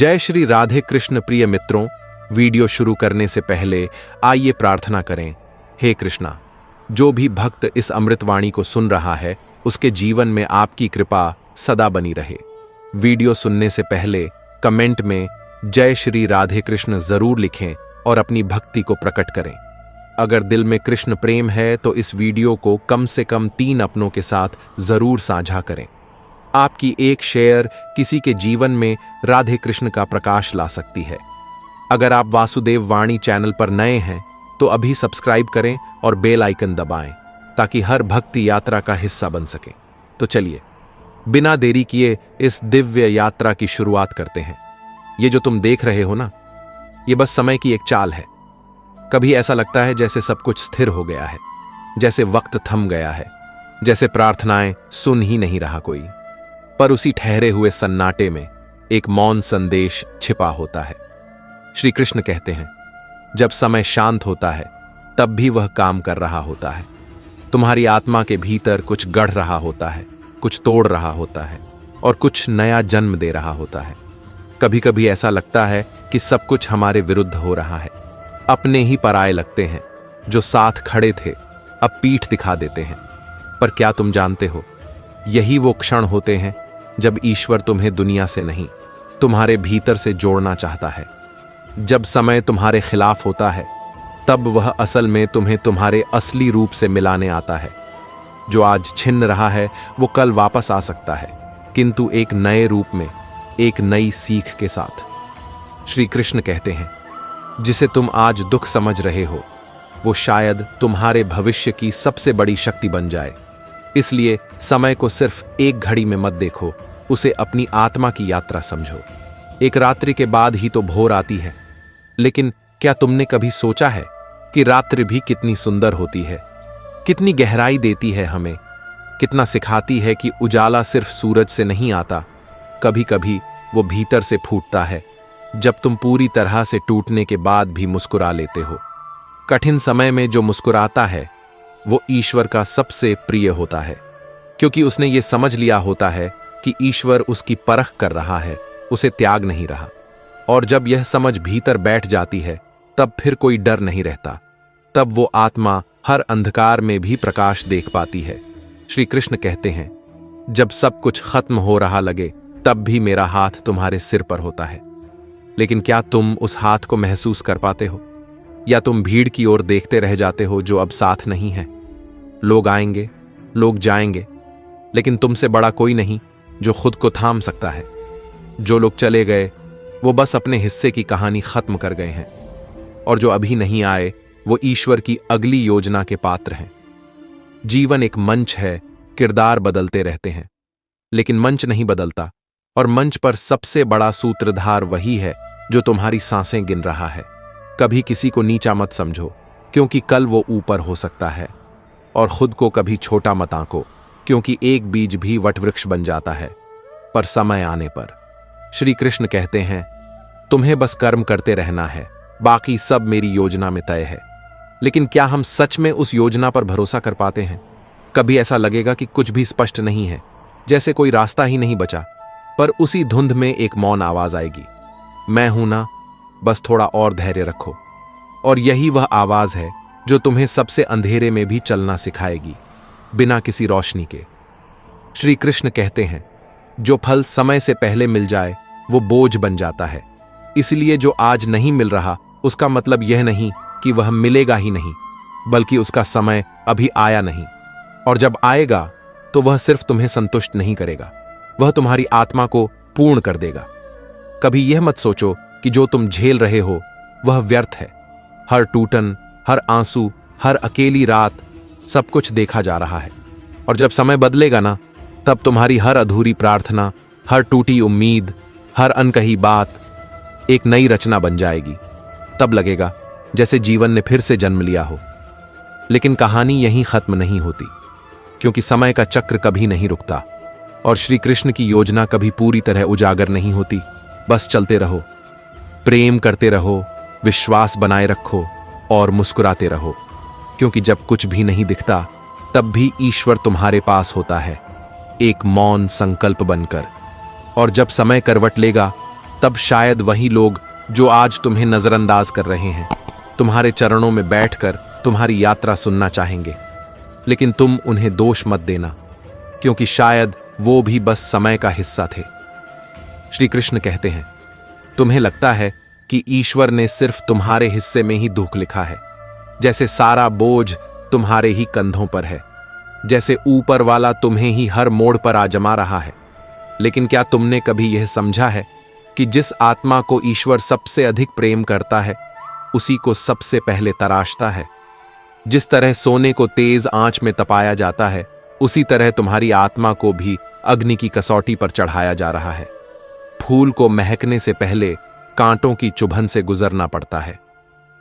जय श्री राधे कृष्ण। प्रिय मित्रों, वीडियो शुरू करने से पहले आइए प्रार्थना करें। हे कृष्णा, जो भी भक्त इस अमृतवाणी को सुन रहा है उसके जीवन में आपकी कृपा सदा बनी रहे। वीडियो सुनने से पहले कमेंट में जय श्री राधे कृष्ण जरूर लिखें और अपनी भक्ति को प्रकट करें। अगर दिल में कृष्ण प्रेम है तो इस वीडियो को कम से कम 3 अपनों के साथ जरूर साझा करें। आपकी एक शेयर किसी के जीवन में राधे कृष्ण का प्रकाश ला सकती है। अगर आप वासुदेव वाणी चैनल पर नए हैं तो अभी सब्सक्राइब करें और बेल आइकन दबाएं ताकि हर भक्ति यात्रा का हिस्सा बन सके। तो चलिए बिना देरी किए इस दिव्य यात्रा की शुरुआत करते हैं। ये जो तुम देख रहे हो ना, ये बस समय की एक चाल है। कभी ऐसा लगता है जैसे सब कुछ स्थिर हो गया है, जैसे वक्त थम गया है, जैसे प्रार्थनाएं सुन ही नहीं रहा कोई। पर उसी ठहरे हुए सन्नाटे में एक मौन संदेश छिपा होता है। श्री कृष्ण कहते हैं, जब समय शांत होता है तब भी वह काम कर रहा होता है। तुम्हारी आत्मा के भीतर कुछ गढ़ रहा होता है, कुछ तोड़ रहा होता है और कुछ नया जन्म दे रहा होता है। कभी कभी ऐसा लगता है कि सब कुछ हमारे विरुद्ध हो रहा है। अपने ही पराये लगते हैं। जो साथ खड़े थे अब पीठ दिखा देते हैं। पर क्या तुम जानते हो, यही वो क्षण होते हैं जब ईश्वर तुम्हें दुनिया से नहीं, तुम्हारे भीतर से जोड़ना चाहता है। जब समय तुम्हारे खिलाफ होता है तब वह असल में तुम्हें तुम्हारे असली रूप से मिलाने आता है। जो आज छिन्न रहा है वो कल वापस आ सकता है, किंतु एक नए रूप में, एक नई सीख के साथ। श्री कृष्ण कहते हैं, जिसे तुम आज दुख समझ रहे हो वो शायद तुम्हारे भविष्य की सबसे बड़ी शक्ति बन जाए। इसलिए समय को सिर्फ एक घड़ी में मत देखो, उसे अपनी आत्मा की यात्रा समझो। एक रात्रि के बाद ही तो भोर आती है, लेकिन क्या तुमने कभी सोचा है कि रात्रि भी कितनी सुंदर होती है, कितनी गहराई देती है हमें, कितना सिखाती है कि उजाला सिर्फ सूरज से नहीं आता, कभी कभी वो भीतर से फूटता है। जब तुम पूरी तरह से टूटने के बाद भी मुस्कुरा लेते हो। कठिन समय में जो मुस्कुराता है वो ईश्वर का सबसे प्रिय होता है, क्योंकि उसने ये समझ लिया होता है कि ईश्वर उसकी परख कर रहा है, उसे त्याग नहीं रहा। और जब यह समझ भीतर बैठ जाती है तब फिर कोई डर नहीं रहता। तब वो आत्मा हर अंधकार में भी प्रकाश देख पाती है। श्री कृष्ण कहते हैं, जब सब कुछ खत्म हो रहा लगे तब भी मेरा हाथ तुम्हारे सिर पर होता है। लेकिन क्या तुम उस हाथ को महसूस कर पाते हो, या तुम भीड़ की ओर देखते रह जाते हो जो अब साथ नहीं है? लोग आएंगे, लोग जाएंगे, लेकिन तुमसे बड़ा कोई नहीं जो खुद को थाम सकता है। जो लोग चले गए वो बस अपने हिस्से की कहानी खत्म कर गए हैं, और जो अभी नहीं आए वो ईश्वर की अगली योजना के पात्र हैं। जीवन एक मंच है, किरदार बदलते रहते हैं, लेकिन मंच नहीं बदलता। और मंच पर सबसे बड़ा सूत्रधार वही है जो तुम्हारी सांसें गिन रहा है। कभी किसी को नीचा मत समझो, क्योंकि कल वो ऊपर हो सकता है। और खुद को कभी छोटा मत आंको, क्योंकि एक बीज भी वटवृक्ष बन जाता है। पर समय आने पर श्री कृष्ण कहते हैं, तुम्हें बस कर्म करते रहना है, बाकी सब मेरी योजना में तय है। लेकिन क्या हम सच में उस योजना पर भरोसा कर पाते हैं? कभी ऐसा लगेगा कि कुछ भी स्पष्ट नहीं है, जैसे कोई रास्ता ही नहीं बचा। पर उसी धुंध में एक मौन आवाज आएगी, मैं हूं ना, बस थोड़ा और धैर्य रखो। और यही वह आवाज है जो तुम्हें सबसे अंधेरे में भी चलना सिखाएगी, बिना किसी रोशनी के। श्री कृष्ण कहते हैं, जो फल समय से पहले मिल जाए वो बोझ बन जाता है। इसलिए जो आज नहीं मिल रहा उसका मतलब यह नहीं कि वह मिलेगा ही नहीं, बल्कि उसका समय अभी आया नहीं। और जब आएगा तो वह सिर्फ तुम्हें संतुष्ट नहीं करेगा, वह तुम्हारी आत्मा को पूर्ण कर देगा। कभी यह मत सोचो कि जो तुम झेल रहे हो वह व्यर्थ है। हर टूटन, हर आंसू, हर अकेली रात, सब कुछ देखा जा रहा है। और जब समय बदलेगा ना, तब तुम्हारी हर अधूरी प्रार्थना, हर टूटी उम्मीद, हर अनकही बात एक नई रचना बन जाएगी। तब लगेगा जैसे जीवन ने फिर से जन्म लिया हो। लेकिन कहानी यहीं खत्म नहीं होती, क्योंकि समय का चक्र कभी नहीं रुकता और श्री कृष्ण की योजना कभी पूरी तरह उजागर नहीं होती। बस चलते रहो, प्रेम करते रहो, विश्वास बनाए रखो और मुस्कुराते रहो, क्योंकि जब कुछ भी नहीं दिखता तब भी ईश्वर तुम्हारे पास होता है, एक मौन संकल्प बनकर। और जब समय करवट लेगा तब शायद वही लोग जो आज तुम्हें नजरअंदाज कर रहे हैं तुम्हारे चरणों में बैठकर तुम्हारी यात्रा सुनना चाहेंगे। लेकिन तुम उन्हें दोष मत देना, क्योंकि शायद वो भी बस समय का हिस्सा थे। श्री कृष्ण कहते हैं, तुम्हें लगता है कि ईश्वर ने सिर्फ तुम्हारे हिस्से में ही दुख लिखा है, जैसे सारा बोझ तुम्हारे ही कंधों पर है, जैसे ऊपर वाला तुम्हें ही हर मोड़ पर आजमा रहा है। लेकिन क्या तुमने कभी यह समझा है कि जिस आत्मा को ईश्वर सबसे अधिक प्रेम करता है उसी को सबसे पहले तराशता है? जिस तरह सोने को तेज आंच में तपाया जाता है, उसी तरह तुम्हारी आत्मा को भी अग्नि की कसौटी पर चढ़ाया जा रहा है। फूल को महकने से पहले कांटों की चुभन से गुजरना पड़ता है।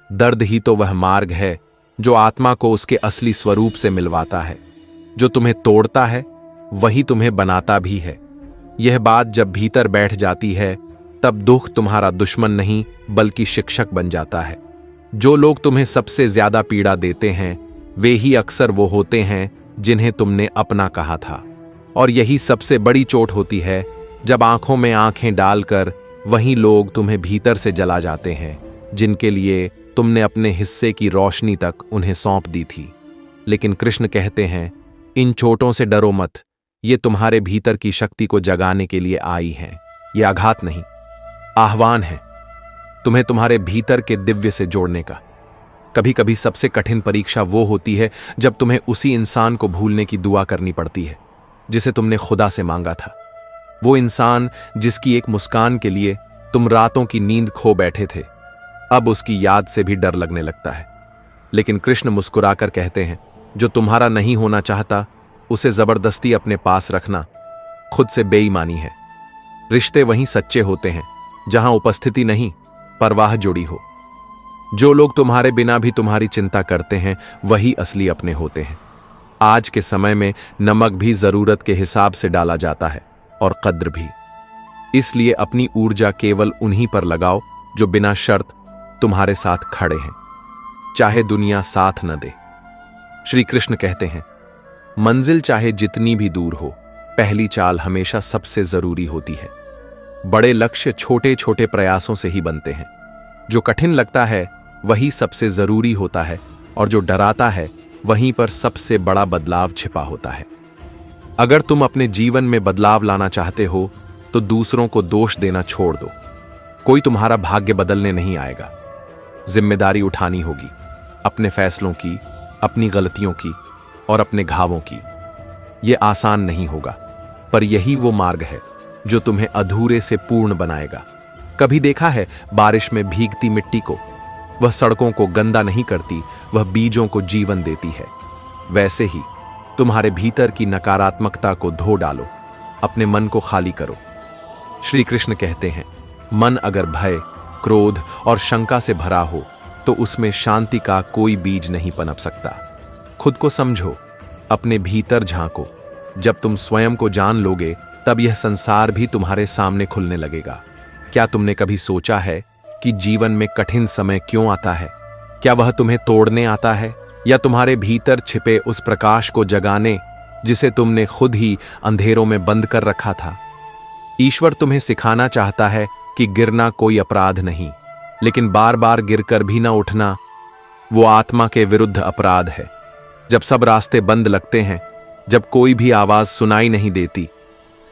दर्द ही तो वह मार्ग है जो आत्मा को उसके असली स्वरूप से मिलवाता है। जो तुम्हें तोड़ता है वही तुम्हें बनाता भी है। यह बात जब भीतर बैठ जाती है तब दुख तुम्हारा दुश्मन नहीं बल्कि शिक्षक बन जाता है। जो लोग तुम्हें सबसे ज्यादा पीड़ा देते हैं वे ही अक्सर वो होते हैं जिन्हें तुमने अपना कहा था। और यही सबसे बड़ी चोट होती है जब आंखों में आंखें डालकर वही लोग तुम्हें भीतर से जला जाते हैं जिनके लिए तुमने अपने हिस्से की रोशनी तक उन्हें सौंप दी थी। लेकिन कृष्ण कहते हैं, इन चोटों से डरो मत, ये तुम्हारे भीतर की शक्ति को जगाने के लिए आई हैं। ये आघात नहीं, आह्वान है तुम्हें तुम्हारे भीतर के दिव्य से जोड़ने का। कभी कभी सबसे कठिन परीक्षा वो होती है जब तुम्हें उसी इंसान को भूलने की दुआ करनी पड़ती है जिसे तुमने खुदा से मांगा था। वो इंसान जिसकी एक मुस्कान के लिए तुम रातों की नींद खो बैठे थे, अब उसकी याद से भी डर लगने लगता है। लेकिन कृष्ण मुस्कुराकर कहते हैं, जो तुम्हारा नहीं होना चाहता उसे जबरदस्ती अपने पास रखना खुद से बेईमानी है। रिश्ते वहीं सच्चे होते हैं जहां उपस्थिति नहीं परवाह जुड़ी हो। जो लोग तुम्हारे बिना भी तुम्हारी चिंता करते हैं वही असली अपने होते हैं। आज के समय में नमक भी जरूरत के हिसाब से डाला जाता है और कद्र भी। इसलिए अपनी ऊर्जा केवल उन्हीं पर लगाओ जो बिना शर्त तुम्हारे साथ खड़े हैं, चाहे दुनिया साथ न दे। श्री कृष्ण कहते हैं, मंजिल चाहे जितनी भी दूर हो, पहली चाल हमेशा सबसे जरूरी होती है। बड़े लक्ष्य छोटे छोटे प्रयासों से ही बनते हैं। जो कठिन लगता है वही सबसे जरूरी होता है, और जो डराता है वहीं पर सबसे बड़ा बदलाव छिपा होता है। अगर तुम अपने जीवन में बदलाव लाना चाहते हो तो दूसरों को दोष देना छोड़ दो। कोई तुम्हारा भाग्य बदलने नहीं आएगा। जिम्मेदारी उठानी होगी, अपने फैसलों की, अपनी गलतियों की और अपने घावों की। यह आसान नहीं होगा, पर यही वो मार्ग है जो तुम्हें अधूरे से पूर्ण बनाएगा। कभी देखा है बारिश में भीगती मिट्टी को? वह सड़कों को गंदा नहीं करती, वह बीजों को जीवन देती है। वैसे ही तुम्हारे भीतर की नकारात्मकता को धो डालो, अपने मन को खाली करो। श्री कृष्ण कहते हैं, मन अगर भय, क्रोध और शंका से भरा हो तो उसमें शांति का कोई बीज नहीं पनप सकता। खुद को समझो, अपने भीतर झांको। जब तुम स्वयं को जान लोगे तब यह संसार भी तुम्हारे सामने खुलने लगेगा। क्या तुमने कभी सोचा है कि जीवन में कठिन समय क्यों आता है? क्या वह तुम्हें तोड़ने आता है या तुम्हारे भीतर छिपे उस प्रकाश को जगाने जिसे तुमने खुद ही अंधेरों में बंद कर रखा था? ईश्वर तुम्हें सिखाना चाहता है कि गिरना कोई अपराध नहीं, लेकिन बार बार गिरकर भी ना उठना वो आत्मा के विरुद्ध अपराध है। जब सब रास्ते बंद लगते हैं, जब कोई भी आवाज सुनाई नहीं देती,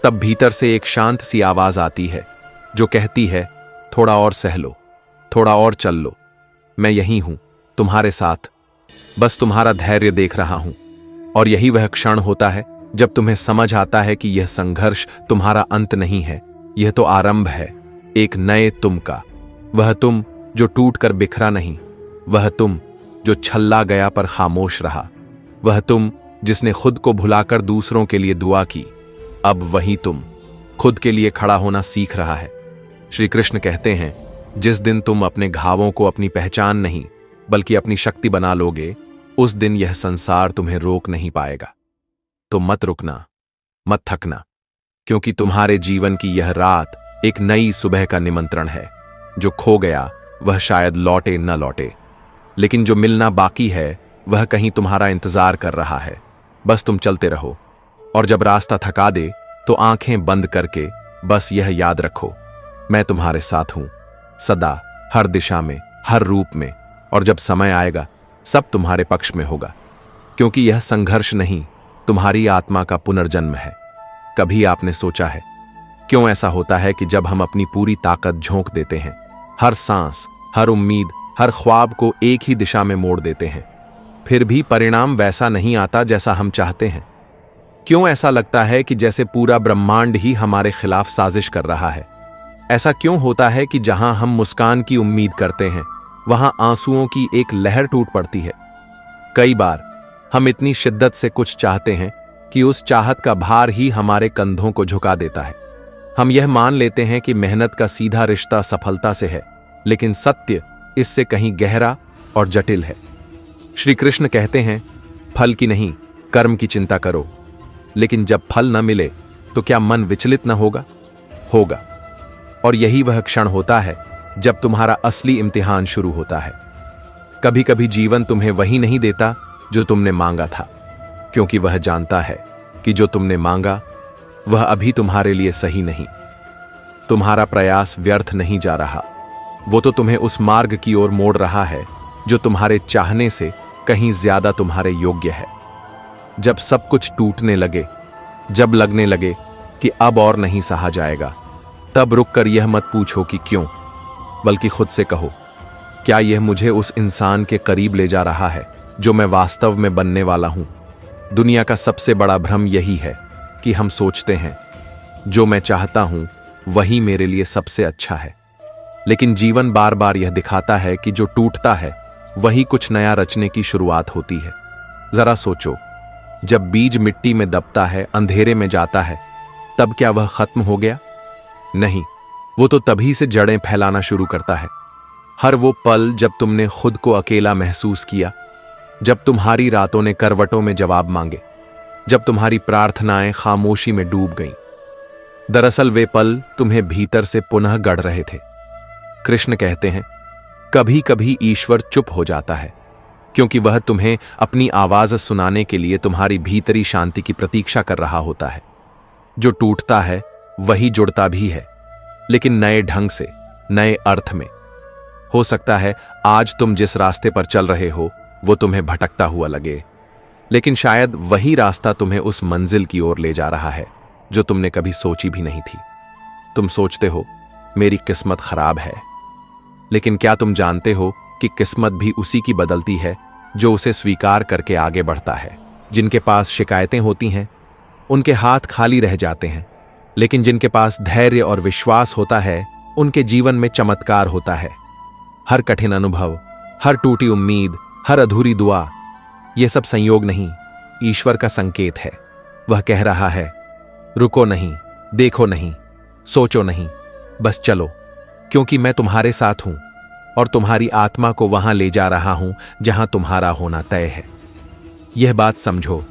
तब भीतर से एक शांत सी आवाज आती है जो कहती है, थोड़ा और सह लो, थोड़ा और चल लो, मैं यहीं हूं तुम्हारे साथ, बस तुम्हारा धैर्य देख रहा हूं। और यही वह क्षण होता है जब तुम्हें समझ आता है कि यह संघर्ष तुम्हारा अंत नहीं है, यह तो आरंभ है एक नए तुम का। वह तुम जो टूटकर बिखरा नहीं, वह तुम जो छल्ला गया पर खामोश रहा, वह तुम जिसने खुद को भुलाकर दूसरों के लिए दुआ की। अब वही तुम खुद के लिए खड़ा होना सीख रहा है। श्री कृष्ण कहते हैं, जिस दिन तुम अपने घावों को अपनी पहचान नहीं बल्कि अपनी शक्ति बना लोगे, उस दिन यह संसार तुम्हें रोक नहीं पाएगा। तो मत रुकना, मत थकना, क्योंकि तुम्हारे जीवन की यह रात एक नई सुबह का निमंत्रण है। जो खो गया वह शायद लौटे न लौटे, लेकिन जो मिलना बाकी है वह कहीं तुम्हारा इंतजार कर रहा है। बस तुम चलते रहो, और जब रास्ता थका दे तो आंखें बंद करके बस यह याद रखो, मैं तुम्हारे साथ हूं, सदा, हर दिशा में, हर रूप में, और जब समय आएगा सब तुम्हारे पक्ष में होगा, क्योंकि यह संघर्ष नहीं, तुम्हारी आत्मा का पुनर्जन्म है। कभी आपने सोचा है क्यों ऐसा होता है कि जब हम अपनी पूरी ताकत झोंक देते हैं, हर सांस, हर उम्मीद, हर ख्वाब को एक ही दिशा में मोड़ देते हैं, फिर भी परिणाम वैसा नहीं आता जैसा हम चाहते हैं? क्यों ऐसा लगता है कि जैसे पूरा ब्रह्मांड ही हमारे खिलाफ साजिश कर रहा है? ऐसा क्यों होता है कि जहां हम मुस्कान की उम्मीद करते हैं वहां आंसुओं की एक लहर टूट पड़ती है? कई बार हम इतनी शिद्दत से कुछ चाहते हैं कि उस चाहत का भार ही हमारे कंधों को झुका देता है। हम यह मान लेते हैं कि मेहनत का सीधा रिश्ता सफलता से है, लेकिन सत्य इससे कहीं गहरा और जटिल है। श्री कृष्ण कहते हैं, फल की नहीं, कर्म की चिंता करो। लेकिन जब फल न मिले तो क्या मन विचलित न होगा? होगा। और यही वह क्षण होता है जब तुम्हारा असली इम्तिहान शुरू होता है। कभी कभी जीवन तुम्हें वही नहीं देता जो तुमने मांगा था, क्योंकि वह जानता है कि जो तुमने मांगा वह अभी तुम्हारे लिए सही नहीं। तुम्हारा प्रयास व्यर्थ नहीं जा रहा, वो तो तुम्हें उस मार्ग की ओर मोड़ रहा है जो तुम्हारे चाहने से कहीं ज्यादा तुम्हारे योग्य है। जब सब कुछ टूटने लगे, जब लगने लगे कि अब और नहीं सहा जाएगा, तब रुककर यह मत पूछो कि क्यों, बल्कि खुद से कहो, क्या यह मुझे उस इंसान के करीब ले जा रहा है जो मैं वास्तव में बनने वाला हूं? दुनिया का सबसे बड़ा भ्रम यही है कि हम सोचते हैं जो मैं चाहता हूं वही मेरे लिए सबसे अच्छा है। लेकिन जीवन बार बार यह दिखाता है कि जो टूटता है वही कुछ नया रचने की शुरुआत होती है। जरा सोचो, जब बीज मिट्टी में दबता है, अंधेरे में जाता है, तब क्या वह खत्म हो गया? नहीं, वो तो तभी से जड़ें फैलाना शुरू करता है। हर वो पल जब तुमने खुद को अकेला महसूस किया, जब तुम्हारी रातों ने करवटों में जवाब मांगे, जब तुम्हारी प्रार्थनाएं खामोशी में डूब गईं, दरअसल वे पल तुम्हें भीतर से पुनः गढ़ रहे थे। कृष्ण कहते हैं, कभी कभी ईश्वर चुप हो जाता है, क्योंकि वह तुम्हें अपनी आवाज सुनाने के लिए तुम्हारी भीतरी शांति की प्रतीक्षा कर रहा होता है। जो टूटता है वही जुड़ता भी है, लेकिन नए ढंग से, नए अर्थ में। हो सकता है आज तुम जिस रास्ते पर चल रहे हो वो तुम्हें भटकता हुआ लगे, लेकिन शायद वही रास्ता तुम्हें उस मंजिल की ओर ले जा रहा है जो तुमने कभी सोची भी नहीं थी। तुम सोचते हो मेरी किस्मत खराब है, लेकिन क्या तुम जानते हो कि किस्मत भी उसी की बदलती है जो उसे स्वीकार करके आगे बढ़ता है। जिनके पास शिकायतें होती हैं उनके हाथ खाली रह जाते हैं, लेकिन जिनके पास धैर्य और विश्वास होता है उनके जीवन में चमत्कार होता है। हर कठिन अनुभव, हर टूटी उम्मीद, हर अधूरी दुआ, यह सब संयोग नहीं, ईश्वर का संकेत है। वह कह रहा है, रुको नहीं, देखो नहीं, सोचो नहीं, बस चलो, क्योंकि मैं तुम्हारे साथ हूं और तुम्हारी आत्मा को वहां ले जा रहा हूं जहां तुम्हारा होना तय है। यह बात समझो,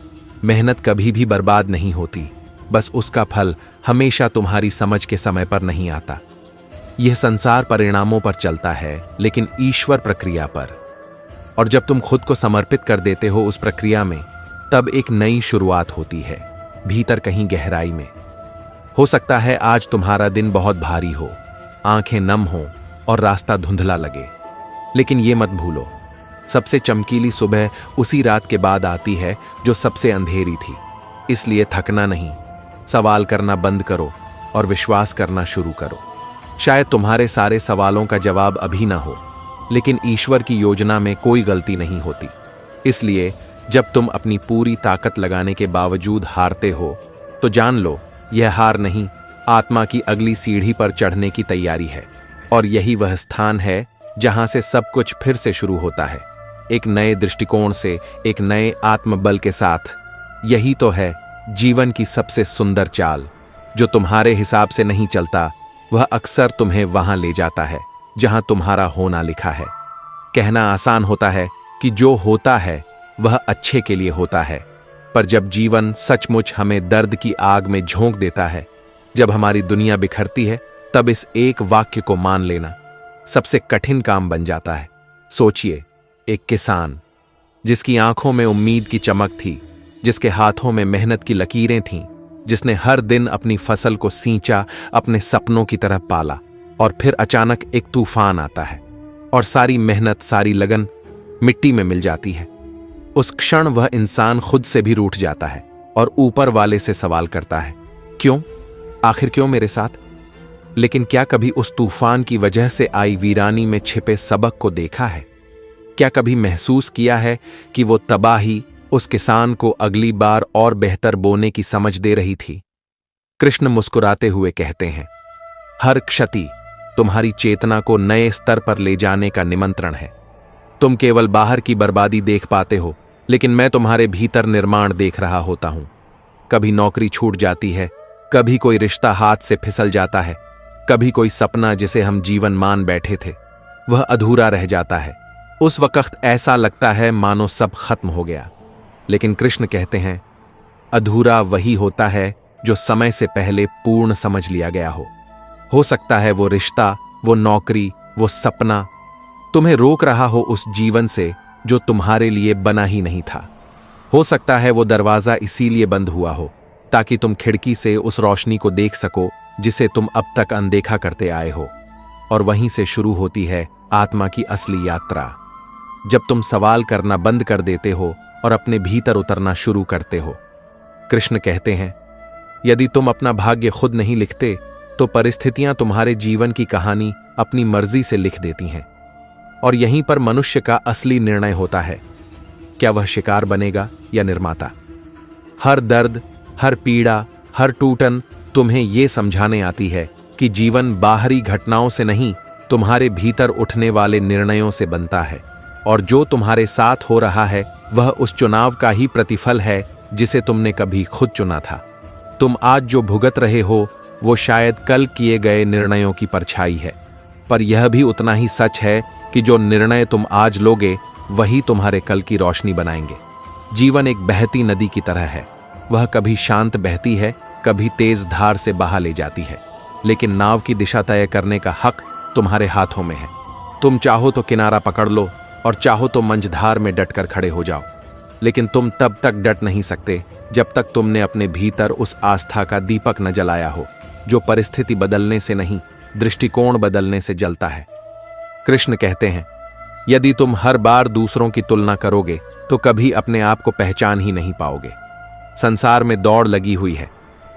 मेहनत कभी भी बर्बाद नहीं होती, बस उसका फल हमेशा तुम्हारी समझ के समय पर नहीं आता। यह संसार परिणामों पर चलता है, लेकिन ईश्वर प्रक्रिया पर। और जब तुम खुद को समर्पित कर देते हो उस प्रक्रिया में, तब एक नई शुरुआत होती है, भीतर कहीं गहराई में। हो सकता है आज तुम्हारा दिन बहुत भारी हो, आंखें नम हो और रास्ता धुंधला लगे, लेकिन ये मत भूलो, सबसे चमकीली सुबह उसी रात के बाद आती है जो सबसे अंधेरी थी। इसलिए थकना नहीं, सवाल करना बंद करो और विश्वास करना शुरू करो। शायद तुम्हारे सारे सवालों का जवाब अभी ना हो, लेकिन ईश्वर की योजना में कोई गलती नहीं होती। इसलिए जब तुम अपनी पूरी ताकत लगाने के बावजूद हारते हो, तो जान लो यह हार नहीं, आत्मा की अगली सीढ़ी पर चढ़ने की तैयारी है। और यही वह स्थान है जहां से सब कुछ फिर से शुरू होता है, एक नए दृष्टिकोण से, एक नए आत्मबल के साथ। यही तो है जीवन की सबसे सुंदर चाल। जो तुम्हारे हिसाब से नहीं चलता, वह अक्सर तुम्हें वहां ले जाता है जहां तुम्हारा होना लिखा है। कहना आसान होता है कि जो होता है वह अच्छे के लिए होता है, पर जब जीवन सचमुच हमें दर्द की आग में झोंक देता है, जब हमारी दुनिया बिखरती है, तब इस एक वाक्य को मान लेना सबसे कठिन काम बन जाता है। सोचिए, एक किसान जिसकी आंखों में उम्मीद की चमक थी, जिसके हाथों में मेहनत की लकीरें थीं, जिसने हर दिन अपनी फसल को सींचा, अपने सपनों की तरफ पाला, और फिर अचानक एक तूफान आता है और सारी मेहनत, सारी लगन मिट्टी में मिल जाती है। उस क्षण वह इंसान खुद से भी रूठ जाता है और ऊपर वाले से सवाल करता है, क्यों? आखिर क्यों मेरे साथ? लेकिन क्या कभी उस तूफान की वजह से आई वीरानी में छिपे सबक को देखा है? क्या कभी महसूस किया है कि वो तबाही उस किसान को अगली बार और बेहतर बोने की समझ दे रही थी? कृष्ण मुस्कुराते हुए कहते हैं, हर क्षति तुम्हारी चेतना को नए स्तर पर ले जाने का निमंत्रण है। तुम केवल बाहर की बर्बादी देख पाते हो, लेकिन मैं तुम्हारे भीतर निर्माण देख रहा होता हूं। कभी नौकरी छूट जाती है, कभी कोई रिश्ता हाथ से फिसल जाता है, कभी कोई सपना जिसे हम जीवन मान बैठे थे वह अधूरा रह जाता है। उस वक्त ऐसा लगता है मानो सब खत्म हो गया। लेकिन कृष्ण कहते हैं, अधूरा वही होता है जो समय से पहले पूर्ण समझ लिया गया हो सकता है वो रिश्ता, वो नौकरी, वो सपना तुम्हें रोक रहा हो उस जीवन से जो तुम्हारे लिए बना ही नहीं था। हो सकता है वो दरवाजा इसीलिए बंद हुआ हो ताकि तुम खिड़की से उस रोशनी को देख सको जिसे तुम अब तक अनदेखा करते आए हो। और वहीं से शुरू होती है आत्मा की असली यात्रा, जब तुम सवाल करना बंद कर देते हो और अपने भीतर उतरना शुरू करते हो। कृष्ण कहते हैं, यदि तुम अपना भाग्य खुद नहीं लिखते तो परिस्थितियां तुम्हारे जीवन की कहानी अपनी मर्जी से लिख देती हैं। और यहीं पर मनुष्य का असली निर्णय होता है, क्या वह शिकार बनेगा या निर्माता। हर दर्द, हर पीड़ा, हर टूटन तुम्हें यह समझाने आती है कि जीवन बाहरी घटनाओं से नहीं, तुम्हारे भीतर उठने वाले निर्णयों से बनता है। और जो तुम्हारे साथ हो रहा है वह उस चुनाव का ही प्रतिफल है जिसे तुमने कभी खुद चुना था। तुम आज जो भुगत रहे हो वो शायद कल किए गए निर्णयों की परछाई है, पर यह भी उतना ही सच है कि जो निर्णय तुम आज लोगे वही तुम्हारे कल की रोशनी बनाएंगे। जीवन एक बहती नदी की तरह है, वह कभी शांत बहती है, कभी तेज धार से बहा ले जाती है, लेकिन नाव की दिशा तय करने का हक तुम्हारे हाथों में है। तुम चाहो तो किनारा पकड़ लो और चाहो तो मंझधार में डटकर खड़े हो जाओ, लेकिन तुम तब तक डट नहीं सकते जब तक तुमने अपने भीतर उस आस्था का दीपक न जलाया हो जो परिस्थिति बदलने से नहीं, दृष्टिकोण बदलने से जलता है। कृष्ण कहते हैं, यदि तुम हर बार दूसरों की तुलना करोगे तो कभी अपने आप को पहचान ही नहीं पाओगे। संसार में दौड़ लगी हुई है,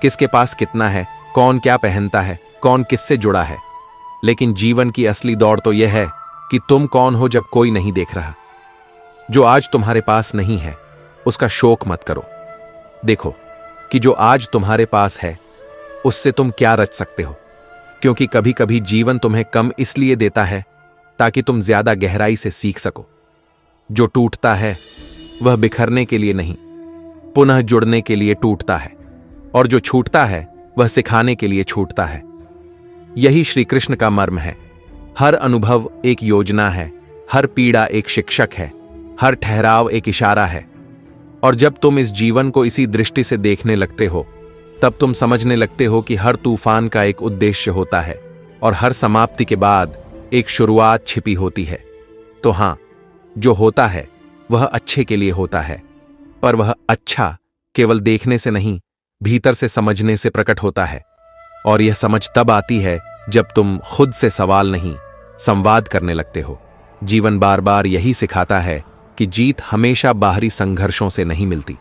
किसके पास कितना है, कौन क्या पहनता है, कौन किससे जुड़ा है। लेकिन जीवन की असली दौड़ तो यह है कि तुम कौन हो जब कोई नहीं देख रहा। जो आज तुम्हारे पास नहीं है उसका शोक मत करो। देखो कि जो आज तुम्हारे पास है उससे तुम क्या रच सकते हो, क्योंकि कभी कभी जीवन तुम्हें कम इसलिए देता है ताकि तुम ज्यादा गहराई से सीख सको। जो टूटता है वह बिखरने के लिए नहीं, पुनः जुड़ने के लिए टूटता है, और जो छूटता है वह सिखाने के लिए छूटता है। यही श्री कृष्ण का मर्म है। हर अनुभव एक योजना है, हर पीड़ा एक शिक्षक है, हर ठहराव एक इशारा है। और जब तुम इस जीवन को इसी दृष्टि से देखने लगते हो तब तुम समझने लगते हो कि हर तूफान का एक उद्देश्य होता है और हर समाप्ति के बाद एक शुरुआत छिपी होती है। तो हां, जो होता है वह अच्छे के लिए होता है, पर वह अच्छा केवल देखने से नहीं, भीतर से समझने से प्रकट होता है। और यह समझ तब आती है जब तुम खुद से सवाल नहीं, संवाद करने लगते हो। जीवन बार बार यही सिखाता है कि जीत हमेशा बाहरी संघर्षों से नहीं मिलती।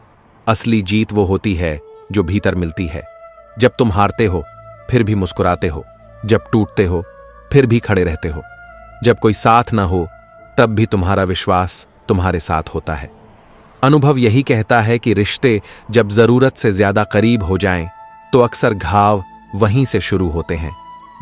असली जीत वो होती है जो भीतर मिलती है। जब तुम हारते हो फिर भी मुस्कुराते हो, जब टूटते हो फिर भी खड़े रहते हो, जब कोई साथ ना हो तब भी तुम्हारा विश्वास तुम्हारे साथ होता है। अनुभव यही कहता है कि रिश्ते जब जरूरत से ज्यादा करीब हो जाएं, तो अक्सर घाव वहीं से शुरू होते हैं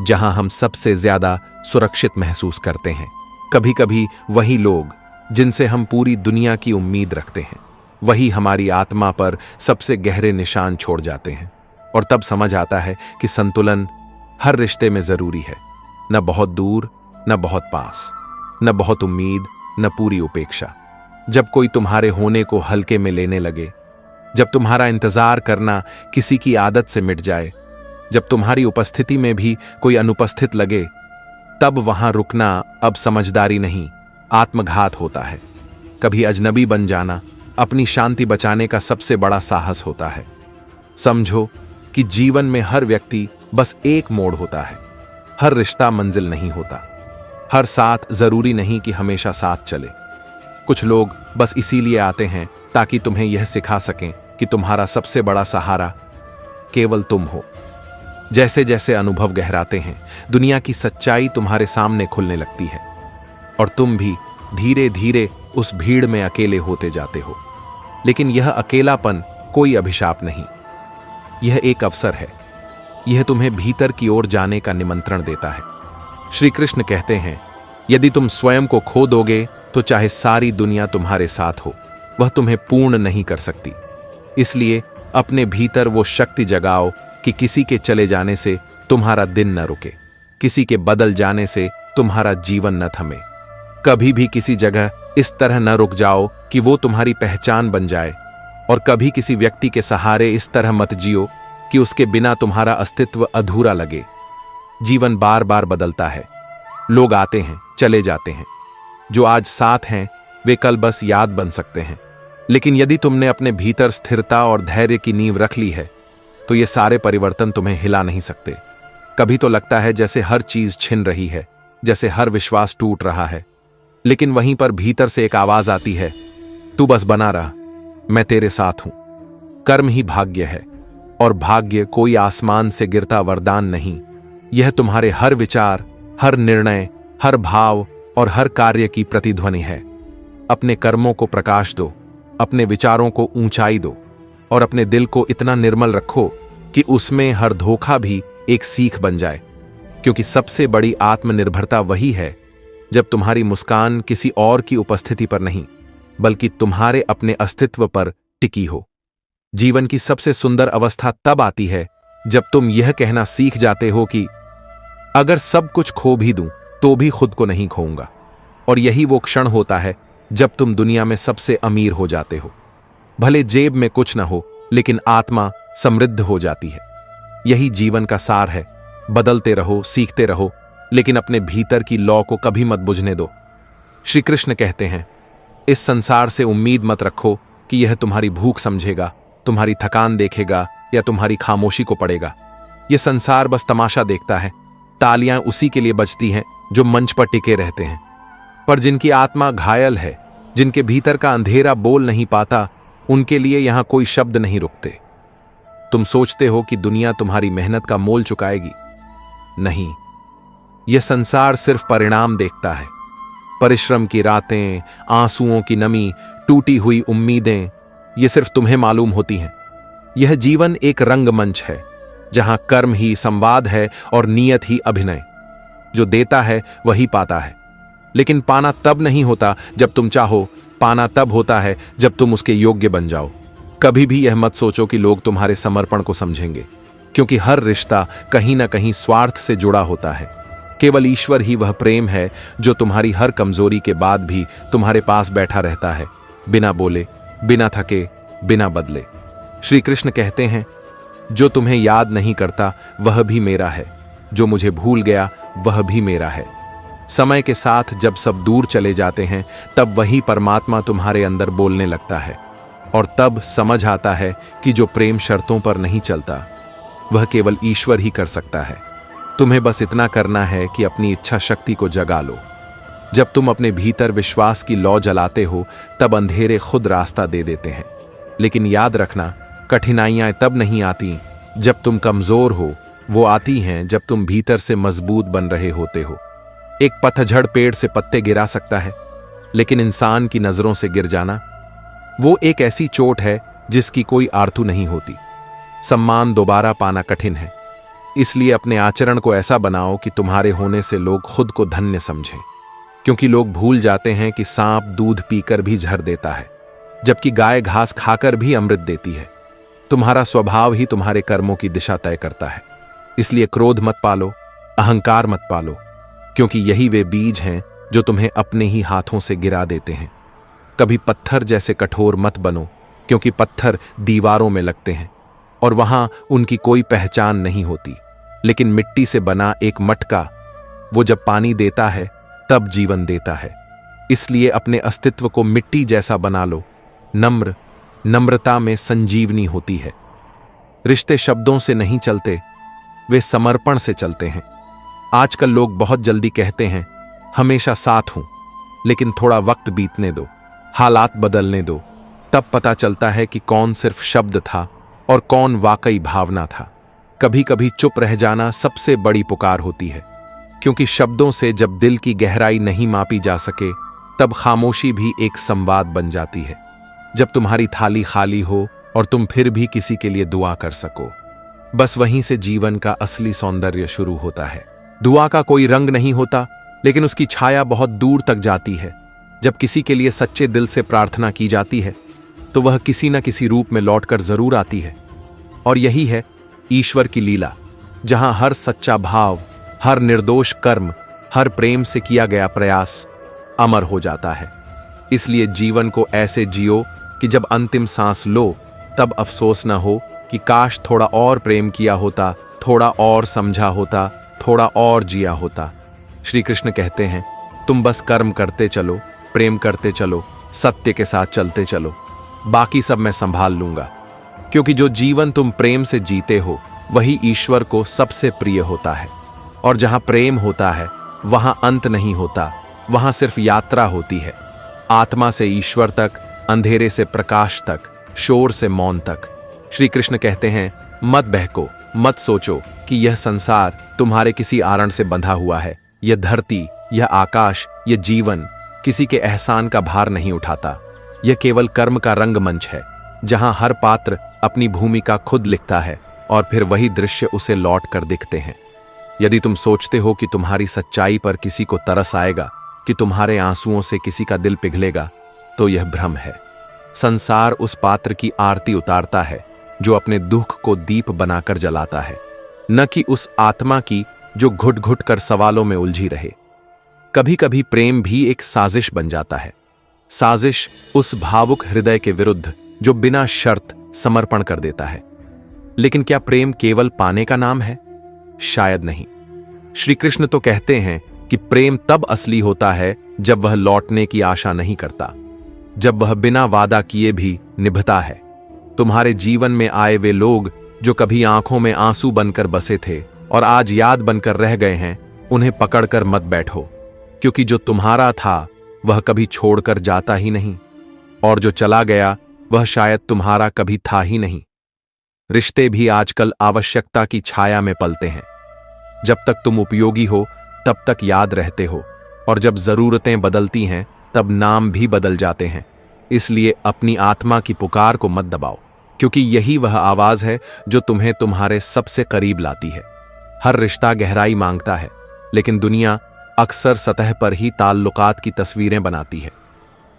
जहां हम सबसे ज्यादा सुरक्षित महसूस करते हैं। कभी कभी वही लोग जिनसे हम पूरी दुनिया की उम्मीद रखते हैं, वही हमारी आत्मा पर सबसे गहरे निशान छोड़ जाते हैं। और तब समझ आता है कि संतुलन हर रिश्ते में जरूरी है। न बहुत दूर, न बहुत पास, न बहुत उम्मीद, न पूरी उपेक्षा। जब कोई तुम्हारे होने को हल्के में लेने लगे, जब तुम्हारा इंतजार करना किसी की आदत से मिट जाए, जब तुम्हारी उपस्थिति में भी कोई अनुपस्थित लगे, तब वहां रुकना अब समझदारी नहीं, आत्मघात होता है। कभी अजनबी बन जाना अपनी शांति बचाने का सबसे बड़ा साहस होता है। समझो कि जीवन में हर व्यक्ति बस एक मोड़ होता है, हर रिश्ता मंजिल नहीं होता, हर साथ जरूरी नहीं कि हमेशा साथ चले। कुछ लोग बस इसीलिए आते हैं ताकि तुम्हें यह सिखा सकें कि तुम्हारा सबसे बड़ा सहारा केवल तुम हो। जैसे जैसे अनुभव गहराते हैं, दुनिया की सच्चाई तुम्हारे सामने खुलने लगती है और तुम भी धीरे धीरे उस भीड़ में अकेले होते जाते हो। लेकिन यह अकेलापन कोई अभिशाप नहीं, यह एक अवसर है। यह तुम्हें भीतर की ओर जाने का निमंत्रण देता है। श्री कृष्ण कहते हैं, यदि तुम स्वयं को खो दोगे तो चाहे सारी दुनिया तुम्हारे साथ हो, वह तुम्हें पूर्ण नहीं कर सकती। इसलिए अपने भीतर वो शक्ति जगाओ कि किसी के चले जाने से तुम्हारा दिन न रुके, किसी के बदल जाने से तुम्हारा जीवन न थमे। कभी भी किसी जगह इस तरह न रुक जाओ कि वो तुम्हारी पहचान बन जाए, और कभी किसी व्यक्ति के सहारे इस तरह मत जियो कि उसके बिना तुम्हारा अस्तित्व अधूरा लगे। जीवन बार बार बदलता है, लोग आते हैं चले जाते हैं, जो आज साथ हैं वे कल बस याद बन सकते हैं। लेकिन यदि तुमने अपने भीतर स्थिरता और धैर्य की नींव रख ली है तो ये सारे परिवर्तन तुम्हें हिला नहीं सकते। कभी तो लगता है जैसे हर चीज छिन रही है, जैसे हर विश्वास टूट रहा है, लेकिन वहीं पर भीतर से एक आवाज आती है, तू बस बना रहा, मैं तेरे साथ हूं। कर्म ही भाग्य है, और भाग्य कोई आसमान से गिरता वरदान नहीं। यह तुम्हारे हर विचार, हर निर्णय, हर भाव और हर कार्य की प्रतिध्वनि है। अपने कर्मों को प्रकाश दो, अपने विचारों को ऊंचाई दो, और अपने दिल को इतना निर्मल रखो कि उसमें हर धोखा भी एक सीख बन जाए। क्योंकि सबसे बड़ी आत्मनिर्भरता वही है जब तुम्हारी मुस्कान किसी और की उपस्थिति पर नहीं, बल्कि तुम्हारे अपने अस्तित्व पर टिकी हो। जीवन की सबसे सुंदर अवस्था तब आती है जब तुम यह कहना सीख जाते हो कि अगर सब कुछ खो भी दूं तो भी खुद को नहीं खोऊंगा। और यही वो क्षण होता है जब तुम दुनिया में सबसे अमीर हो जाते हो। भले जेब में कुछ न हो, लेकिन आत्मा समृद्ध हो जाती है। यही जीवन का सार है। बदलते रहो, सीखते रहो, लेकिन अपने भीतर की लौ को कभी मत बुझने दो। श्री कृष्ण कहते हैं, इस संसार से उम्मीद मत रखो कि यह तुम्हारी भूख समझेगा, तुम्हारी थकान देखेगा या तुम्हारी खामोशी को पड़ेगा। यह संसार बस तमाशा देखता है। तालियां उसी के लिए बजती हैं जो मंच पर टिके रहते हैं, पर जिनकी आत्मा घायल है, जिनके भीतर का अंधेरा बोल नहीं पाता, उनके लिए यहां कोई शब्द नहीं रुकते। तुम सोचते हो कि दुनिया तुम्हारी मेहनत का मोल चुकाएगी। नहीं, यह संसार सिर्फ परिणाम देखता है। परिश्रम की रातें, आंसुओं की नमी, टूटी हुई उम्मीदें, ये सिर्फ तुम्हें मालूम होती हैं। यह जीवन एक रंगमंच है जहां कर्म ही संवाद है और नियत ही अभिनय। जो देता है वही पाता है, लेकिन पाना तब नहीं होता जब तुम चाहो, पाना तब होता है जब तुम उसके योग्य बन जाओ। कभी भी यह मत सोचो कि लोग तुम्हारे समर्पण को समझेंगे, क्योंकि हर रिश्ता कहीं ना कहीं स्वार्थ से जुड़ा होता है। केवल ईश्वर ही वह प्रेम है जो तुम्हारी हर कमजोरी के बाद भी तुम्हारे पास बैठा रहता है, बिना बोले, बिना थके, बिना बदले। श्री कृष्ण कहते हैं, जो तुम्हें याद नहीं करता वह भी मेरा है, जो मुझे भूल गया वह भी मेरा है। समय के साथ जब सब दूर चले जाते हैं, तब वही परमात्मा तुम्हारे अंदर बोलने लगता है, और तब समझ आता है कि जो प्रेम शर्तों पर नहीं चलता, वह केवल ईश्वर ही कर सकता है। तुम्हें बस इतना करना है कि अपनी इच्छा शक्ति को जगा लो। जब तुम अपने भीतर विश्वास की लौ जलाते हो, तब अंधेरे खुद रास्ता दे देते हैं। लेकिन याद रखना, कठिनाइयां तब नहीं आती जब तुम कमजोर हो, वो आती हैं जब तुम भीतर से मजबूत बन रहे होते हो। एक पतझड़ पेड़ से पत्ते गिरा सकता है, लेकिन इंसान की नजरों से गिर जाना, वो एक ऐसी चोट है जिसकी कोई आरतू नहीं होती। सम्मान दोबारा पाना कठिन है, इसलिए अपने आचरण को ऐसा बनाओ कि तुम्हारे होने से लोग खुद को धन्य समझें। क्योंकि लोग भूल जाते हैं कि सांप दूध पीकर भी झर देता है, जबकि गाय घास खाकर भी अमृत देती है। तुम्हारा स्वभाव ही तुम्हारे कर्मों की दिशा तय करता है। इसलिए क्रोध मत पालो, अहंकार मत पालो, क्योंकि यही वे बीज हैं जो तुम्हें अपने ही हाथों से गिरा देते हैं। कभी पत्थर जैसे कठोर मत बनो, क्योंकि पत्थर दीवारों में लगते हैं और वहां उनकी कोई पहचान नहीं होती। लेकिन मिट्टी से बना एक मटका, वो जब पानी देता है तब जीवन देता है। इसलिए अपने अस्तित्व को मिट्टी जैसा बना लो। नम्रता में संजीवनी होती है। रिश्ते शब्दों से नहीं चलते, वे समर्पण से चलते हैं। आजकल लोग बहुत जल्दी कहते हैं हमेशा साथ हूं, लेकिन थोड़ा वक्त बीतने दो, हालात बदलने दो, तब पता चलता है कि कौन सिर्फ शब्द था और कौन वाकई भावना था। कभी कभी चुप रह जाना सबसे बड़ी पुकार होती है, क्योंकि शब्दों से जब दिल की गहराई नहीं मापी जा सके तब खामोशी भी एक संवाद बन जाती है। जब तुम्हारी थाली खाली हो और तुम फिर भी किसी के लिए दुआ कर सको, बस वहीं से जीवन का असली सौंदर्य शुरू होता है। दुआ का कोई रंग नहीं होता, लेकिन उसकी छाया बहुत दूर तक जाती है। जब किसी के लिए सच्चे दिल से प्रार्थना की जाती है तो वह किसी न किसी रूप में लौटकर जरूर आती है। और यही है ईश्वर की लीला, जहां हर सच्चा भाव, हर निर्दोष कर्म, हर प्रेम से किया गया प्रयास अमर हो जाता है। इसलिए जीवन को ऐसे जियो कि जब अंतिम सांस लो तब अफसोस न हो कि काश थोड़ा और प्रेम किया होता, थोड़ा और समझा होता, थोड़ा और जिया होता। श्री कृष्ण कहते हैं, तुम बस कर्म करते चलो, प्रेम करते चलो, सत्य के साथ चलते चलो, बाकी सब मैं संभाल लूंगा। क्योंकि जो जीवन तुम प्रेम से जीते हो वही ईश्वर को सबसे प्रिय होता है। और जहां प्रेम होता है वहां अंत नहीं होता, वहां सिर्फ यात्रा होती है, आत्मा से ईश्वर तक, अंधेरे से प्रकाश तक, शोर से मौन तक। श्री कृष्ण कहते हैं, मत बहको, मत सोचो कि यह संसार तुम्हारे किसी आरण से बंधा हुआ है। यह धरती, यह आकाश, यह जीवन किसी के एहसान का भार नहीं उठाता। यह केवल कर्म का रंगमंच है, जहां हर पात्र अपनी भूमिका खुद लिखता है और फिर वही दृश्य उसे लौट कर दिखते हैं। यदि तुम सोचते हो कि तुम्हारी सच्चाई पर किसी को तरस आएगा, कि तुम्हारे आंसुओं से किसी का दिल पिघलेगा, तो यह भ्रम है। संसार उस पात्र की आरती उतारता है जो अपने दुख को दीप बनाकर जलाता है, न कि उस आत्मा की जो घुट घुट कर सवालों में उलझी रहे। कभी कभी प्रेम भी एक साजिश बन जाता है। साजिश उस भावुक हृदय के विरुद्ध जो बिना शर्त समर्पण कर देता है। लेकिन क्या प्रेम केवल पाने का नाम है? शायद नहीं। श्री कृष्ण तो कहते हैं कि प्रेम तब असली होता है जब वह लौटने की आशा नहीं करता, जब वह बिना वादा किए भी निभता है। तुम्हारे जीवन में आए वे लोग जो कभी आंखों में आंसू बनकर बसे थे और आज याद बनकर रह गए हैं, उन्हें पकड़कर मत बैठो, क्योंकि जो तुम्हारा था वह कभी छोड़कर जाता ही नहीं, और जो चला गया वह शायद तुम्हारा कभी था ही नहीं। रिश्ते भी आजकल आवश्यकता की छाया में पलते हैं। जब तक तुम उपयोगी हो तब तक याद रहते हो, और जब जरूरतें बदलती हैं तब नाम भी बदल जाते हैं। इसलिए अपनी आत्मा की पुकार को मत दबाओ, क्योंकि यही वह आवाज है जो तुम्हें तुम्हारे सबसे करीब लाती है। हर रिश्ता गहराई मांगता है, लेकिन दुनिया अक्सर सतह पर ही ताल्लुकात की तस्वीरें बनाती है।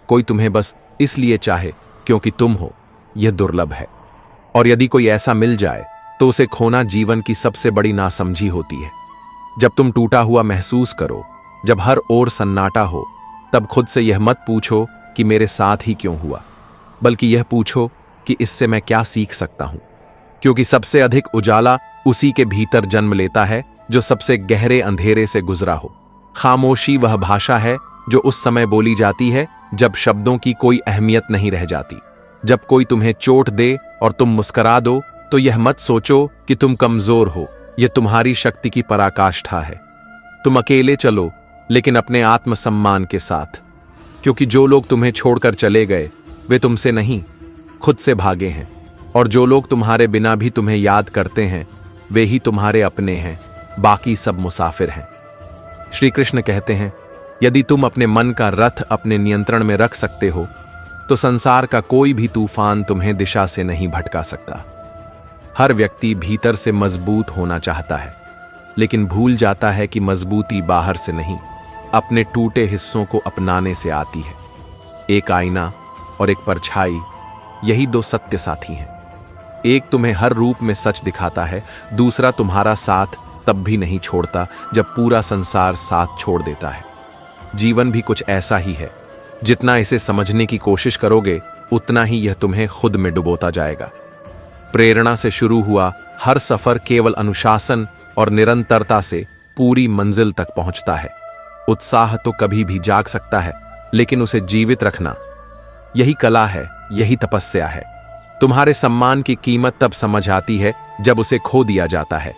कोई तुम्हें बस इसलिए चाहे क्योंकि तुम हो, यह दुर्लभ है। और यदि कोई ऐसा मिल जाए तो उसे खोना जीवन की सबसे बड़ी नासमझी होती है। जब तुम टूटा हुआ महसूस करो, जब हर ओर सन्नाटा हो, तब खुद से यह मत पूछो कि मेरे साथ ही क्यों हुआ, बल्कि यह पूछो कि इससे मैं क्या सीख सकता हूं। क्योंकि सबसे अधिक उजाला उसी के भीतर जन्म लेता है जो सबसे गहरे अंधेरे से गुजरा हो। खामोशी वह भाषा है जो उस समय बोली जाती है जब शब्दों की कोई अहमियत नहीं रह जाती। जब कोई तुम्हें चोट दे और तुम मुस्करा दो तो यह मत सोचो कि तुम कमजोर हो, यह तुम्हारी शक्ति की पराकाष्ठा है। तुम अकेले चलो, लेकिन अपने आत्मसम्मान के साथ, क्योंकि जो लोग तुम्हें छोड़कर चले गए वे तुमसे नहीं, खुद से भागे हैं। और जो लोग तुम्हारे बिना भी तुम्हें याद करते हैं वे ही तुम्हारे अपने हैं, बाकी सब मुसाफिर हैं। श्री कृष्ण कहते हैं, यदि तुम अपने मन का रथ अपने नियंत्रण में रख सकते हो तो संसार का कोई भी तूफान तुम्हें दिशा से नहीं भटका सकता। हर व्यक्ति भीतर से मजबूत होना चाहता है, लेकिन भूल जाता है कि मजबूती बाहर से नहीं, अपने टूटे हिस्सों को अपनाने से आती है। एक आईना और एक परछाई, यही दो सत्य साथी हैं। एक तुम्हें हर रूप में सच दिखाता है, दूसरा तुम्हारा साथ तब भी नहीं छोड़ता जब पूरा संसार साथ छोड़ देता है। जीवन भी कुछ ऐसा ही है, जितना इसे समझने की कोशिश करोगे उतना ही यह तुम्हें खुद में डुबोता जाएगा। प्रेरणा से शुरू हुआ हर सफर केवल अनुशासन और निरंतरता से पूरी मंजिल तक पहुंचता है। उत्साह तो कभी भी जाग सकता है, लेकिन उसे जीवित रखना, यही कला है, यही तपस्या है। तुम्हारे सम्मान की कीमत तब समझ आती है जब उसे खो दिया जाता है।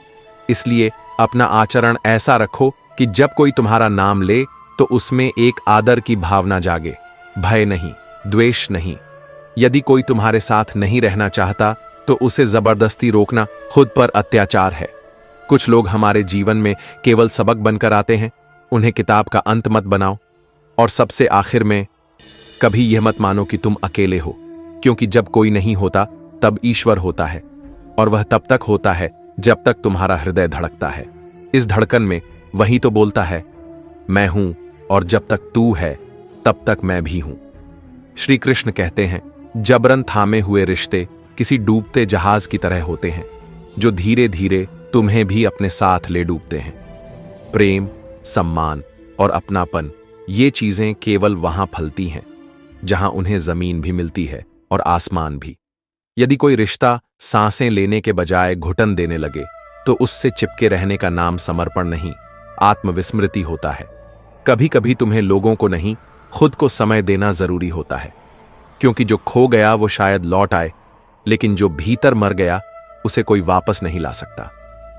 इसलिए अपना आचरण ऐसा रखो कि जब कोई तुम्हारा नाम ले तो उसमें एक आदर की भावना जागे, भय नहीं, द्वेष नहीं। यदि कोई तुम्हारे साथ नहीं रहना चाहता तो उसे जबरदस्ती रोकना खुद पर अत्याचार है। कुछ लोग हमारे जीवन में केवल सबक बनकर आते हैं, उन्हें किताब का अंत मत बनाओ। और सबसे आखिर में, कभी यह मत मानो कि तुम अकेले हो, क्योंकि जब कोई नहीं होता तब ईश्वर होता है, और वह तब तक होता है जब तक तुम्हारा हृदय धड़कता है। इस धड़कन में वही तो बोलता है, मैं हूं, और जब तक तू है तब तक मैं भी हूं। श्री कृष्ण कहते हैं, जबरन थामे हुए रिश्ते किसी डूबते जहाज की तरह होते हैं, जो धीरे धीरे तुम्हें भी अपने साथ ले डूबते हैं। प्रेम, सम्मान और अपनापन, ये चीजें केवल वहां फलती हैं जहां उन्हें जमीन भी मिलती है और आसमान भी। यदि कोई रिश्ता सांसें लेने के बजाय घुटन देने लगे तो उससे चिपके रहने का नाम समर्पण नहीं, आत्मविस्मृति होता है। कभी कभी तुम्हें लोगों को नहीं, खुद को समय देना जरूरी होता है, क्योंकि जो खो गया वो शायद लौट आए, लेकिन जो भीतर मर गया उसे कोई वापस नहीं ला सकता।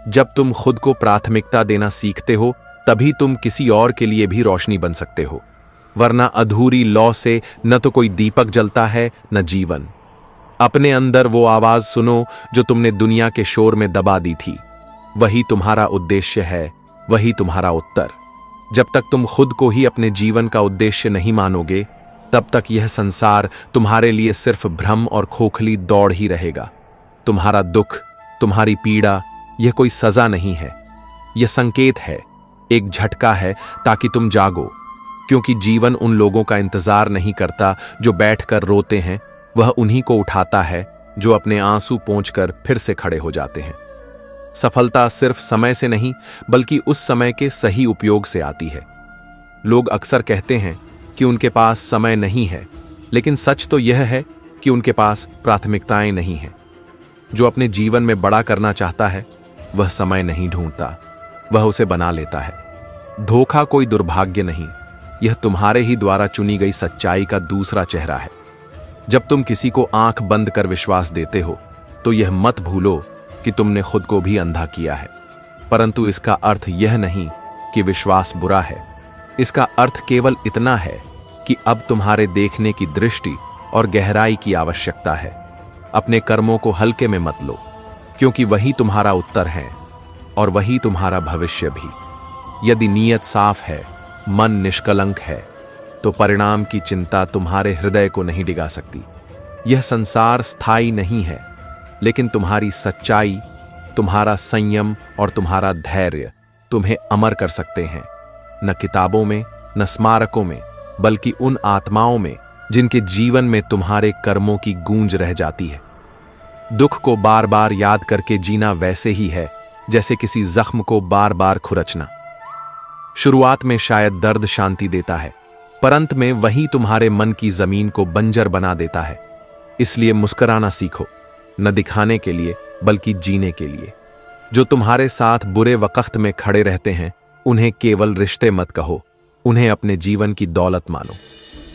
जब तुम खुद को प्राथमिकता देना सीखते हो तभी तुम किसी और के लिए भी रोशनी बन सकते हो, वरना अधूरी लौ से न तो कोई दीपक जलता है न जीवन। अपने अंदर वो आवाज सुनो जो तुमने दुनिया के शोर में दबा दी थी। वही तुम्हारा उद्देश्य है, वही तुम्हारा उत्तर। जब तक तुम खुद को ही अपने जीवन का उद्देश्य नहीं मानोगे, तब तक यह संसार तुम्हारे लिए सिर्फ भ्रम और खोखली दौड़ ही रहेगा। तुम्हारा दुख, तुम्हारी पीड़ा, यह कोई सजा नहीं है, यह संकेत है, एक झटका है ताकि तुम जागो। क्योंकि जीवन उन लोगों का इंतजार नहीं करता जो बैठकर रोते हैं, वह उन्हीं को उठाता है जो अपने आंसू पोंछकर फिर से खड़े हो जाते हैं। सफलता सिर्फ समय से नहीं बल्कि उस समय के सही उपयोग से आती है। लोग अक्सर कहते हैं कि उनके पास समय नहीं है, लेकिन सच तो यह है कि उनके पास प्राथमिकताएं नहीं हैं। जो अपने जीवन में बड़ा करना चाहता है वह समय नहीं ढूंढता, वह उसे बना लेता है। धोखा कोई दुर्भाग्य नहीं, यह तुम्हारे ही द्वारा चुनी गई सच्चाई का दूसरा चेहरा है। जब तुम किसी को आंख बंद कर विश्वास देते हो तो यह मत भूलो कि तुमने खुद को भी अंधा किया है। परंतु इसका अर्थ यह नहीं कि विश्वास बुरा है, इसका अर्थ केवल इतना है कि अब तुम्हारे देखने की दृष्टि और गहराई की आवश्यकता है। अपने कर्मों को हल्के में मत लो, क्योंकि वही तुम्हारा उत्तर है और वही तुम्हारा भविष्य भी। यदि नीयत साफ है, मन निष्कलंक है, तो परिणाम की चिंता तुम्हारे हृदय को नहीं डिगा सकती। यह संसार स्थायी नहीं है, लेकिन तुम्हारी सच्चाई, तुम्हारा संयम और तुम्हारा धैर्य तुम्हें अमर कर सकते हैं, न किताबों में, न स्मारकों में, बल्कि उन आत्माओं में जिनके जीवन में तुम्हारे कर्मों की गूंज रह जाती है। दुख को बार बार याद करके जीना वैसे ही है जैसे किसी जख्म को बार बार खुरचना। शुरुआत में शायद दर्द शांति देता है, पर अंत में वही तुम्हारे मन की जमीन को बंजर बना देता है। इसलिए मुस्कुराना सीखो, न दिखाने के लिए बल्कि जीने के लिए। जो तुम्हारे साथ बुरे वक्त में खड़े रहते हैं उन्हें केवल रिश्ते मत कहो, उन्हें अपने जीवन की दौलत मानो,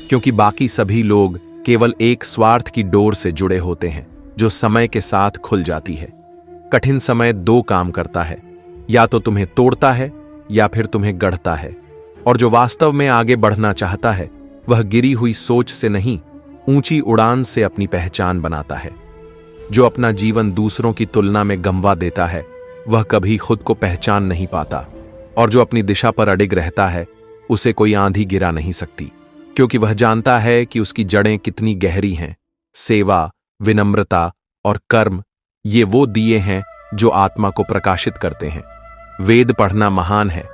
क्योंकि बाकी सभी लोग केवल एक स्वार्थ की डोर से जुड़े होते हैं जो समय के साथ खुल जाती है। कठिन समय दो काम करता है, या तो तुम्हें तोड़ता है या फिर तुम्हें गढ़ता है। और जो वास्तव में आगे बढ़ना चाहता है वह गिरी हुई सोच से नहीं, ऊंची उड़ान से अपनी पहचान बनाता है। जो अपना जीवन दूसरों की तुलना में गंवा देता है वह कभी खुद को पहचान नहीं पाता, और जो अपनी दिशा पर अडिग रहता है उसे कोई आंधी गिरा नहीं सकती, क्योंकि वह जानता है कि उसकी जड़ें कितनी गहरी हैं। सेवा, विनम्रता और कर्म, ये वो दिए हैं जो आत्मा को प्रकाशित करते हैं। वेद पढ़ना महान है,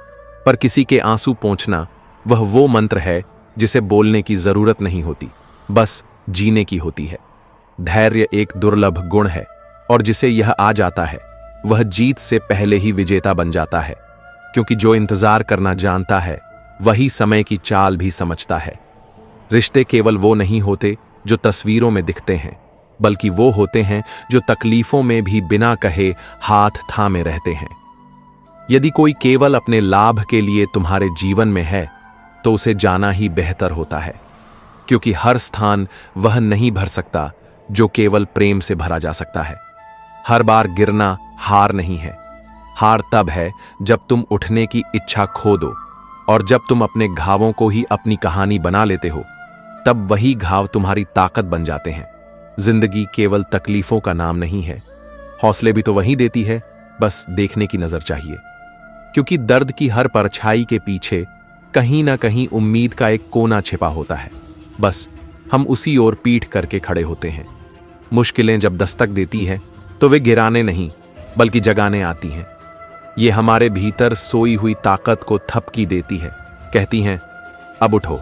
पर किसी के आंसू पोंछना वह वो मंत्र है जिसे बोलने की जरूरत नहीं होती, बस जीने की होती है। धैर्य एक दुर्लभ गुण है, और जिसे यह आ जाता है वह जीत से पहले ही विजेता बन जाता है, क्योंकि जो इंतजार करना जानता है वही समय की चाल भी समझता है। रिश्ते केवल वो नहीं होते जो तस्वीरों में दिखते हैं, बल्कि वो होते हैं जो तकलीफों में भी बिना कहे हाथ थामे रहते हैं। यदि कोई केवल अपने लाभ के लिए तुम्हारे जीवन में है तो उसे जाना ही बेहतर होता है, क्योंकि हर स्थान वह नहीं भर सकता जो केवल प्रेम से भरा जा सकता है। हर बार गिरना हार नहीं है, हार तब है जब तुम उठने की इच्छा खो दो, और जब तुम अपने घावों को ही अपनी कहानी बना लेते हो, तब वही घाव तुम्हारी ताकत बन जाते हैं। जिंदगी केवल तकलीफों का नाम नहीं है, हौसले भी तो वही देती है, बस देखने की नजर चाहिए। क्योंकि दर्द की हर परछाई के पीछे कहीं ना कहीं उम्मीद का एक कोना छिपा होता है, बस हम उसी ओर पीठ करके खड़े होते हैं। मुश्किलें जब दस्तक देती हैं तो वे गिराने नहीं बल्कि जगाने आती हैं। ये हमारे भीतर सोई हुई ताकत को थपकी देती है, कहती हैं अब उठो,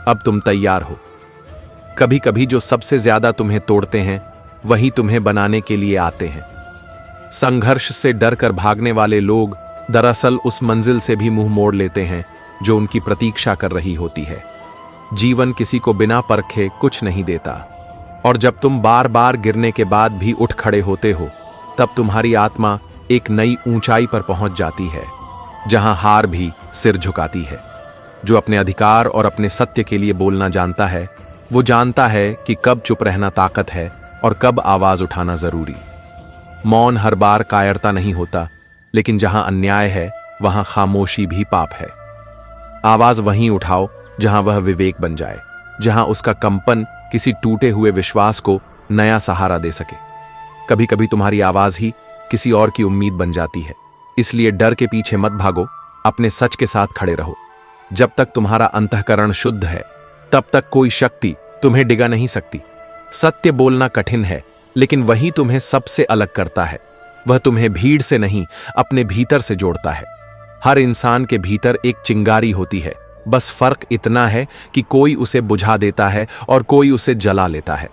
अब तुम तैयार हो। कभी कभी जो सबसे ज्यादा तुम्हें तोड़ते हैं वही तुम्हें बनाने के लिए आते हैं। संघर्ष से डर कर भागने वाले लोग दरअसल उस मंजिल से भी मुंह मोड़ लेते हैं जो उनकी प्रतीक्षा कर रही होती है। जीवन किसी को बिना परखे कुछ नहीं देता, और जब तुम बार बार गिरने के बाद भी उठ खड़े होते हो, तब तुम्हारी आत्मा एक नई ऊंचाई पर पहुंच जाती है, जहां हार भी सिर झुकाती है। जो अपने अधिकार और अपने सत्य के लिए बोलना जानता है, वो जानता है कि कब चुप रहना ताकत है और कब आवाज उठाना जरूरी। मौन हर बार कायरता नहीं होता, लेकिन जहां अन्याय है वहां खामोशी भी पाप है। आवाज वहीं उठाओ जहां वह विवेक बन जाए, जहां उसका कंपन किसी टूटे हुए विश्वास को नया सहारा दे सके। कभी कभी तुम्हारी आवाज ही किसी और की उम्मीद बन जाती है। इसलिए डर के पीछे मत भागो, अपने सच के साथ खड़े रहो। जब तक तुम्हारा अंतःकरण शुद्ध है, तब तक कोई शक्ति तुम्हें डिगा नहीं सकती। सत्य बोलना कठिन है, लेकिन वही तुम्हें सबसे अलग करता है। वह तुम्हें भीड़ से नहीं, अपने भीतर से जोड़ता है। हर इंसान के भीतर एक चिंगारी होती है, बस फर्क इतना है कि कोई उसे बुझा देता है और कोई उसे जला लेता है।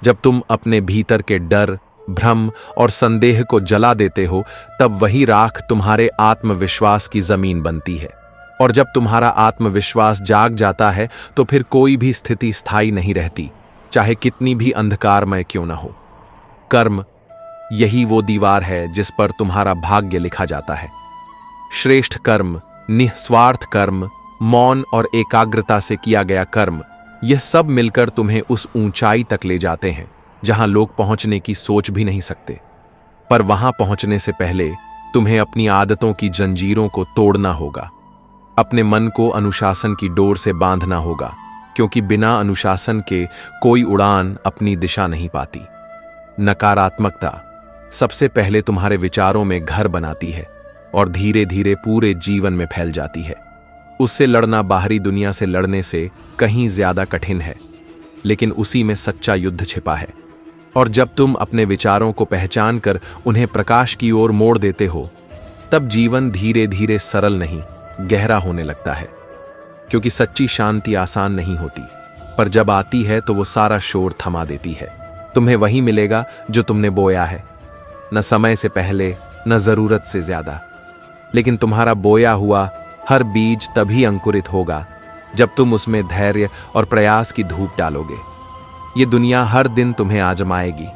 जब तुम अपने भीतर के डर, भ्रम और संदेह को जला देते हो, तब वही राख तुम्हारे आत्मविश्वास की जमीन बनती है। और जब तुम्हारा आत्मविश्वास जाग जाता है, तो फिर कोई भी स्थिति स्थायी नहीं रहती, चाहे कितनी भी अंधकारमय क्यों ना हो। कर्म यही वो दीवार है जिस पर तुम्हारा भाग्य लिखा जाता है। श्रेष्ठ कर्म, निस्वार्थ कर्म, मौन और एकाग्रता से किया गया कर्म, यह सब मिलकर तुम्हें उस ऊंचाई तक ले जाते हैं जहां लोग पहुंचने की सोच भी नहीं सकते। पर वहां पहुंचने से पहले तुम्हें अपनी आदतों की जंजीरों को तोड़ना होगा। अपने मन को अनुशासन की डोर से बांधना होगा, क्योंकि बिना अनुशासन के कोई उड़ान अपनी दिशा नहीं पाती। नकारात्मकता सबसे पहले तुम्हारे विचारों में घर बनाती है और धीरे धीरे पूरे जीवन में फैल जाती है। उससे लड़ना बाहरी दुनिया से लड़ने से कहीं ज्यादा कठिन है, लेकिन उसी में सच्चा युद्ध छिपा है। और जब तुम अपने विचारों को पहचान कर उन्हें प्रकाश की ओर मोड़ देते हो, तब जीवन धीरे धीरे सरल नहीं, गहरा होने लगता है। क्योंकि सच्ची शांति आसान नहीं होती, पर जब आती है तो वो सारा शोर थमा देती है। तुम्हें वही मिलेगा जो तुमने बोया है, न समय से पहले न जरूरत से ज्यादा। लेकिन तुम्हारा बोया हुआ हर बीज तभी अंकुरित होगा जब तुम उसमें धैर्य और प्रयास की धूप डालोगे। ये दुनिया हर दिन तुम्हें आजमाएगी,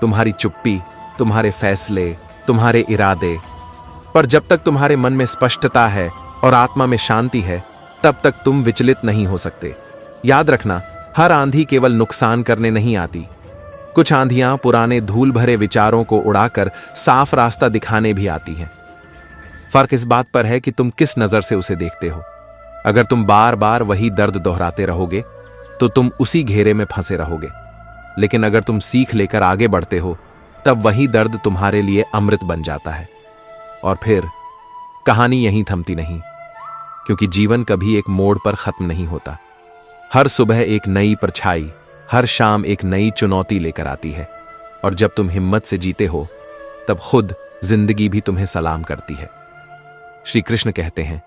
तुम्हारी चुप्पी, तुम्हारे फैसले, तुम्हारे इरादे। पर जब तक तुम्हारे मन में स्पष्टता है और आत्मा में शांति है, तब तक तुम विचलित नहीं हो सकते। याद रखना, हर आंधी केवल नुकसान करने नहीं आती। कुछ आंधियां पुराने धूल भरे विचारों को उड़ाकर साफ रास्ता दिखाने भी आती हैं। फर्क इस बात पर है कि तुम किस नजर से उसे देखते हो। अगर तुम बार बार वही दर्द दोहराते रहोगे, तो तुम उसी घेरे में फंसे रहोगे। लेकिन अगर तुम सीख लेकर आगे बढ़ते हो, तब वही दर्द तुम्हारे लिए अमृत बन जाता है। और फिर कहानी यहीं थमती नहीं, क्योंकि जीवन कभी एक मोड़ पर खत्म नहीं होता। हर सुबह एक नई परछाई, हर शाम एक नई चुनौती लेकर आती है। और जब तुम हिम्मत से जीते हो, तब खुद जिंदगी भी तुम्हें सलाम करती है। श्री कृष्ण कहते हैं,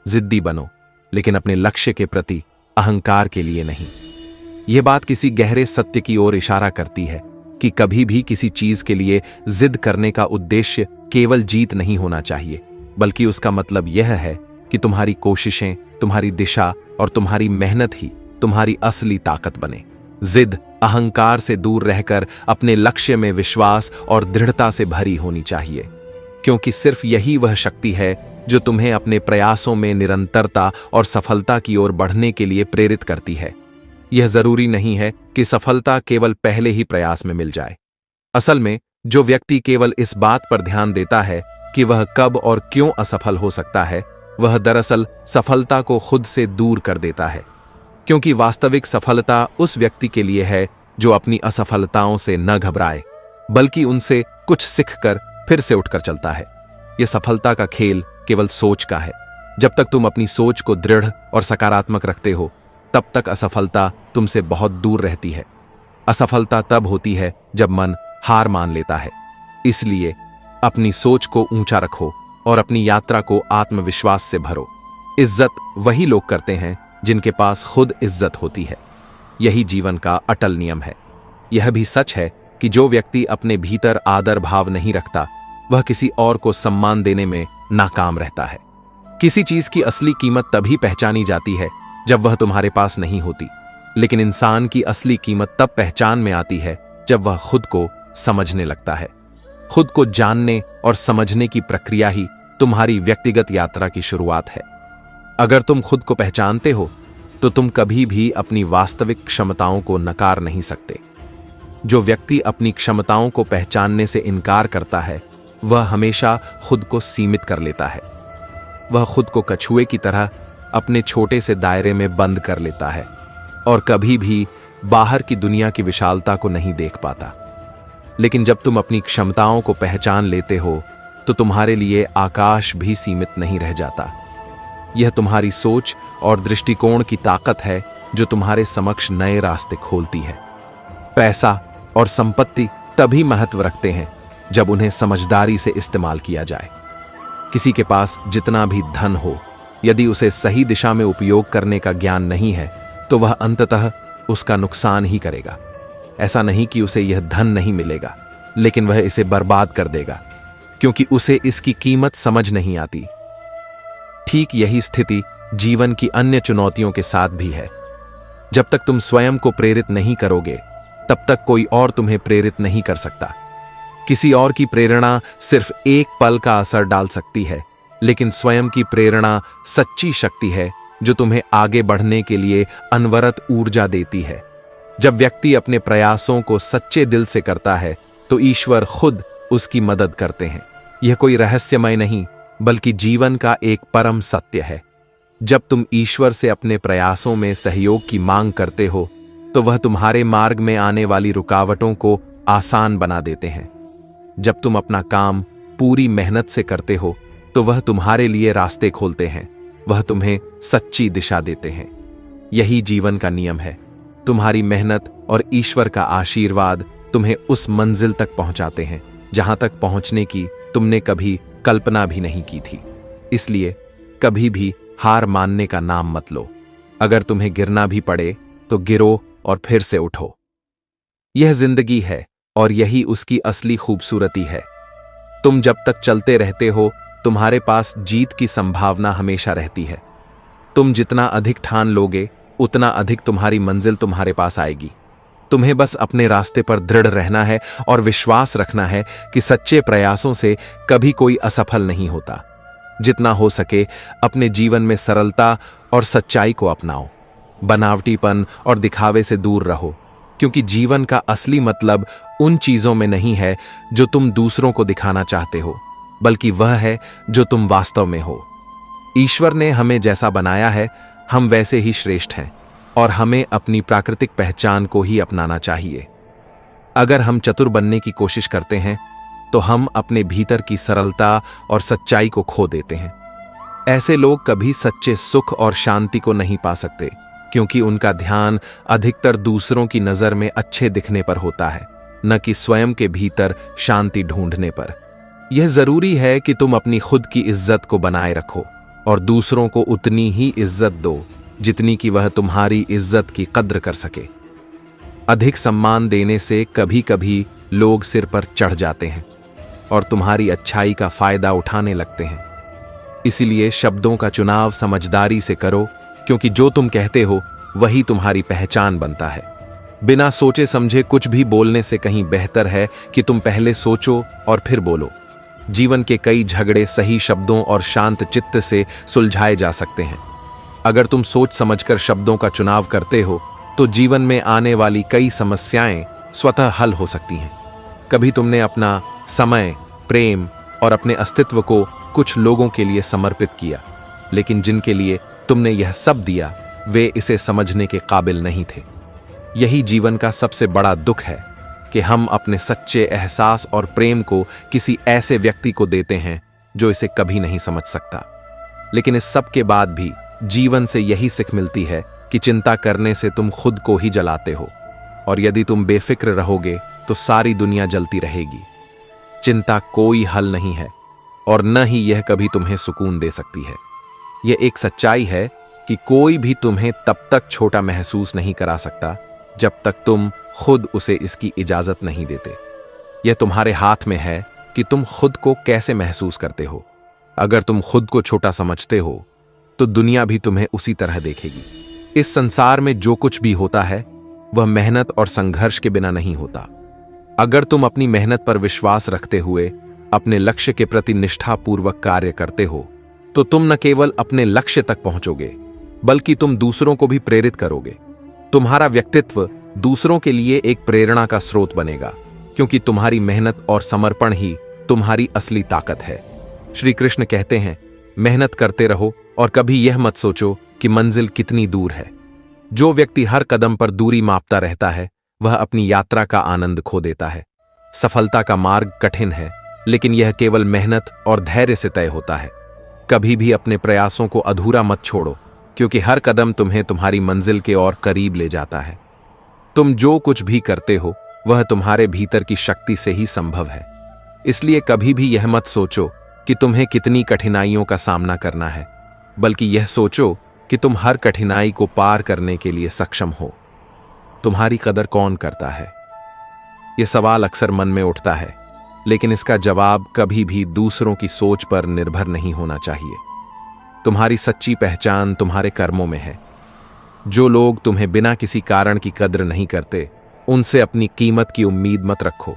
जिद्दी बनो, लेकिन अपने लक्ष्य के प्रति अहंकार के लिए नहीं। यह बात किसी गहरे सत्य की ओर इशारा करती है कि कभी भी किसी चीज के लिए जिद करने का उद्देश्य केवल जीत नहीं होना चाहिए, बल्कि उसका मतलब यह है कि तुम्हारी कोशिशें, तुम्हारी दिशा और तुम्हारी मेहनत ही तुम्हारी असली ताकत बने। जिद अहंकार से दूर रहकर अपने लक्ष्य में विश्वास और दृढ़ता से भरी होनी चाहिए, क्योंकि सिर्फ यही वह शक्ति है जो तुम्हें अपने प्रयासों में निरंतरता और सफलता की ओर बढ़ने के लिए प्रेरित करती है। यह जरूरी नहीं है कि सफलता केवल पहले ही प्रयास में मिल जाए। असल में जो व्यक्ति केवल इस बात पर ध्यान देता है कि वह कब और क्यों असफल हो सकता है, वह दरअसल सफलता को खुद से दूर कर देता है। क्योंकि वास्तविक सफलता उस व्यक्ति के लिए है जो अपनी असफलताओं से न घबराए, बल्कि उनसे कुछ सीखकर फिर से उठकर चलता है। यह सफलता का खेल केवल सोच का है। जब तक तुम अपनी सोच को दृढ़ और सकारात्मक रखते हो, तब तक असफलता तुमसे बहुत दूर रहती है। असफलता तब होती है जब मन हार मान लेता है। इसलिए अपनी सोच को ऊंचा रखो और अपनी यात्रा को आत्मविश्वास से भरो। इज्जत वही लोग करते हैं जिनके पास खुद इज्जत होती है। यही जीवन का अटल नियम है। यह भी सच है कि जो व्यक्ति अपने भीतर आदर भाव नहीं रखता, वह किसी और को सम्मान देने में नाकाम रहता है। किसी चीज की असली कीमत तभी पहचानी जाती है जब वह तुम्हारे पास नहीं होती, लेकिन इंसान की असली कीमत तब पहचान में आती है जब वह खुद को समझने लगता है। खुद को जानने और समझने की प्रक्रिया ही तुम्हारी व्यक्तिगत यात्रा की शुरुआत है। अगर तुम खुद को पहचानते हो तो तुम कभी भी अपनी वास्तविक क्षमताओं को नकार नहीं सकते। जो व्यक्ति अपनी क्षमताओं को पहचानने से इनकार करता है, वह हमेशा खुद को सीमित कर लेता है। वह खुद को कछुए की तरह अपने छोटे से दायरे में बंद कर लेता है और कभी भी बाहर की दुनिया की विशालता को नहीं देख पाता। लेकिन जब तुम अपनी क्षमताओं को पहचान लेते हो तो तुम्हारे लिए आकाश भी सीमित नहीं रह जाता। यह तुम्हारी सोच और दृष्टिकोण की ताकत है जो तुम्हारे समक्ष नए रास्ते खोलती है। पैसा और संपत्ति तभी महत्व रखते हैं जब उन्हें समझदारी से इस्तेमाल किया जाए। किसी के पास जितना भी धन हो, यदि उसे सही दिशा में उपयोग करने का ज्ञान नहीं है तो वह अंततः उसका नुकसान ही करेगा। ऐसा नहीं कि उसे यह धन नहीं मिलेगा, लेकिन वह इसे बर्बाद कर देगा क्योंकि उसे इसकी कीमत समझ नहीं आती। ठीक यही स्थिति जीवन की अन्य चुनौतियों के साथ भी है। जब तक तुम स्वयं को प्रेरित नहीं करोगे, तब तक कोई और तुम्हें प्रेरित नहीं कर सकता। किसी और की प्रेरणा सिर्फ एक पल का असर डाल सकती है, लेकिन स्वयं की प्रेरणा सच्ची शक्ति है जो तुम्हें आगे बढ़ने के लिए अनवरत ऊर्जा देती है। जब व्यक्ति अपने प्रयासों को सच्चे दिल से करता है तो ईश्वर खुद उसकी मदद करते हैं। यह कोई रहस्यमय नहीं, बल्कि जीवन का एक परम सत्य है। जब तुम ईश्वर से अपने प्रयासों में सहयोग की मांग करते हो तो वह तुम्हारे मार्ग में आने वाली रुकावटों को आसान बना देते हैं। जब तुम अपना काम पूरी मेहनत से करते हो तो वह तुम्हारे लिए रास्ते खोलते हैं। वह तुम्हें सच्ची दिशा देते हैं। यही जीवन का नियम है। तुम्हारी मेहनत और ईश्वर का आशीर्वाद तुम्हें उस मंजिल तक पहुंचाते हैं जहां तक पहुंचने की तुमने कभी कल्पना भी नहीं की थी। इसलिए कभी भी हार मानने का नाम मत लो। अगर तुम्हें गिरना भी पड़े तो गिरो और फिर से उठो। यह जिंदगी है और यही उसकी असली खूबसूरती है। तुम जब तक चलते रहते हो, तुम्हारे पास जीत की संभावना हमेशा रहती है। तुम जितना अधिक ठान लोगे, उतना अधिक तुम्हारी मंजिल तुम्हारे पास आएगी। तुम्हें बस अपने रास्ते पर दृढ़ रहना है और विश्वास रखना है कि सच्चे प्रयासों से कभी कोई असफल नहीं होता। जितना हो सके अपने जीवन में सरलता और सच्चाई को अपनाओ। बनावटीपन और दिखावे से दूर रहो, क्योंकि जीवन का असली मतलब उन चीजों में नहीं है जो तुम दूसरों को दिखाना चाहते हो, बल्कि वह है जो तुम वास्तव में हो। ईश्वर ने हमें जैसा बनाया है, हम वैसे ही श्रेष्ठ हैं और हमें अपनी प्राकृतिक पहचान को ही अपनाना चाहिए। अगर हम चतुर बनने की कोशिश करते हैं तो हम अपने भीतर की सरलता और सच्चाई को खो देते हैं। ऐसे लोग कभी सच्चे सुख और शांति को नहीं पा सकते, क्योंकि उनका ध्यान अधिकतर दूसरों की नजर में अच्छे दिखने पर होता है, न कि स्वयं के भीतर शांति ढूंढने पर। यह जरूरी है कि तुम अपनी खुद की इज्जत को बनाए रखो और दूसरों को उतनी ही इज्जत दो जितनी कि वह तुम्हारी इज्जत की कद्र कर सके। अधिक सम्मान देने से कभी कभी लोग सिर पर चढ़ जाते हैं और तुम्हारी अच्छाई का फायदा उठाने लगते हैं। इसीलिए शब्दों का चुनाव समझदारी से करो, क्योंकि जो तुम कहते हो वही तुम्हारी पहचान बनता है। बिना सोचे समझे कुछ भी बोलने से कहीं बेहतर है कि तुम पहले सोचो और फिर बोलो। जीवन के कई झगड़े सही शब्दों और शांत चित्त से सुलझाए जा सकते हैं। अगर तुम सोच समझकर शब्दों का चुनाव करते हो तो जीवन में आने वाली कई समस्याएं स्वतः हल हो सकती हैं। कभी तुमने अपना समय, प्रेम और अपने अस्तित्व को कुछ लोगों के लिए समर्पित किया, लेकिन जिनके लिए तुमने यह सब दिया वे इसे समझने के काबिल नहीं थे। यही जीवन का सबसे बड़ा दुख है कि हम अपने सच्चे एहसास और प्रेम को किसी ऐसे व्यक्ति को देते हैं जो इसे कभी नहीं समझ सकता। लेकिन इस सब के बाद भी जीवन से यही सीख मिलती है कि चिंता करने से तुम खुद को ही जलाते हो, और यदि तुम बेफिक्र रहोगे तो सारी दुनिया जलती रहेगी। चिंता कोई हल नहीं है और न ही यह कभी तुम्हें सुकून दे सकती है। यह एक सच्चाई है कि कोई भी तुम्हें तब तक छोटा महसूस नहीं करा सकता जब तक तुम खुद उसे इसकी इजाजत नहीं देते। यह तुम्हारे हाथ में है कि तुम खुद को कैसे महसूस करते हो। अगर तुम खुद को छोटा समझते हो तो दुनिया भी तुम्हें उसी तरह देखेगी। इस संसार में जो कुछ भी होता है वह मेहनत और संघर्ष के बिना नहीं होता। अगर तुम अपनी मेहनत पर विश्वास रखते हुए अपने लक्ष्य के प्रति निष्ठापूर्वक कार्य करते हो तो तुम न केवल अपने लक्ष्य तक पहुंचोगे बल्कि तुम दूसरों को भी प्रेरित करोगे। तुम्हारा व्यक्तित्व दूसरों के लिए एक प्रेरणा का स्रोत बनेगा, क्योंकि तुम्हारी मेहनत और समर्पण ही तुम्हारी असली ताकत है। श्री कृष्ण कहते हैं, मेहनत करते रहो और कभी यह मत सोचो कि मंजिल कितनी दूर है। जो व्यक्ति हर कदम पर दूरी मापता रहता है वह अपनी यात्रा का आनंद खो देता है। सफलता का मार्ग कठिन है, लेकिन यह केवल मेहनत और धैर्य से तय होता है। कभी भी अपने प्रयासों को अधूरा मत छोड़ो, क्योंकि हर कदम तुम्हें तुम्हारी मंजिल के और करीब ले जाता है। तुम जो कुछ भी करते हो वह तुम्हारे भीतर की शक्ति से ही संभव है। इसलिए कभी भी यह मत सोचो कि तुम्हें कितनी कठिनाइयों का सामना करना है, बल्कि यह सोचो कि तुम हर कठिनाई को पार करने के लिए सक्षम हो। तुम्हारी कदर कौन करता है? यह सवाल अक्सर मन में उठता है, लेकिन इसका जवाब कभी भी दूसरों की सोच पर निर्भर नहीं होना चाहिए। तुम्हारी सच्ची पहचान तुम्हारे कर्मों में है। जो लोग तुम्हें बिना किसी कारण की कद्र नहीं करते, उनसे अपनी कीमत की उम्मीद मत रखो।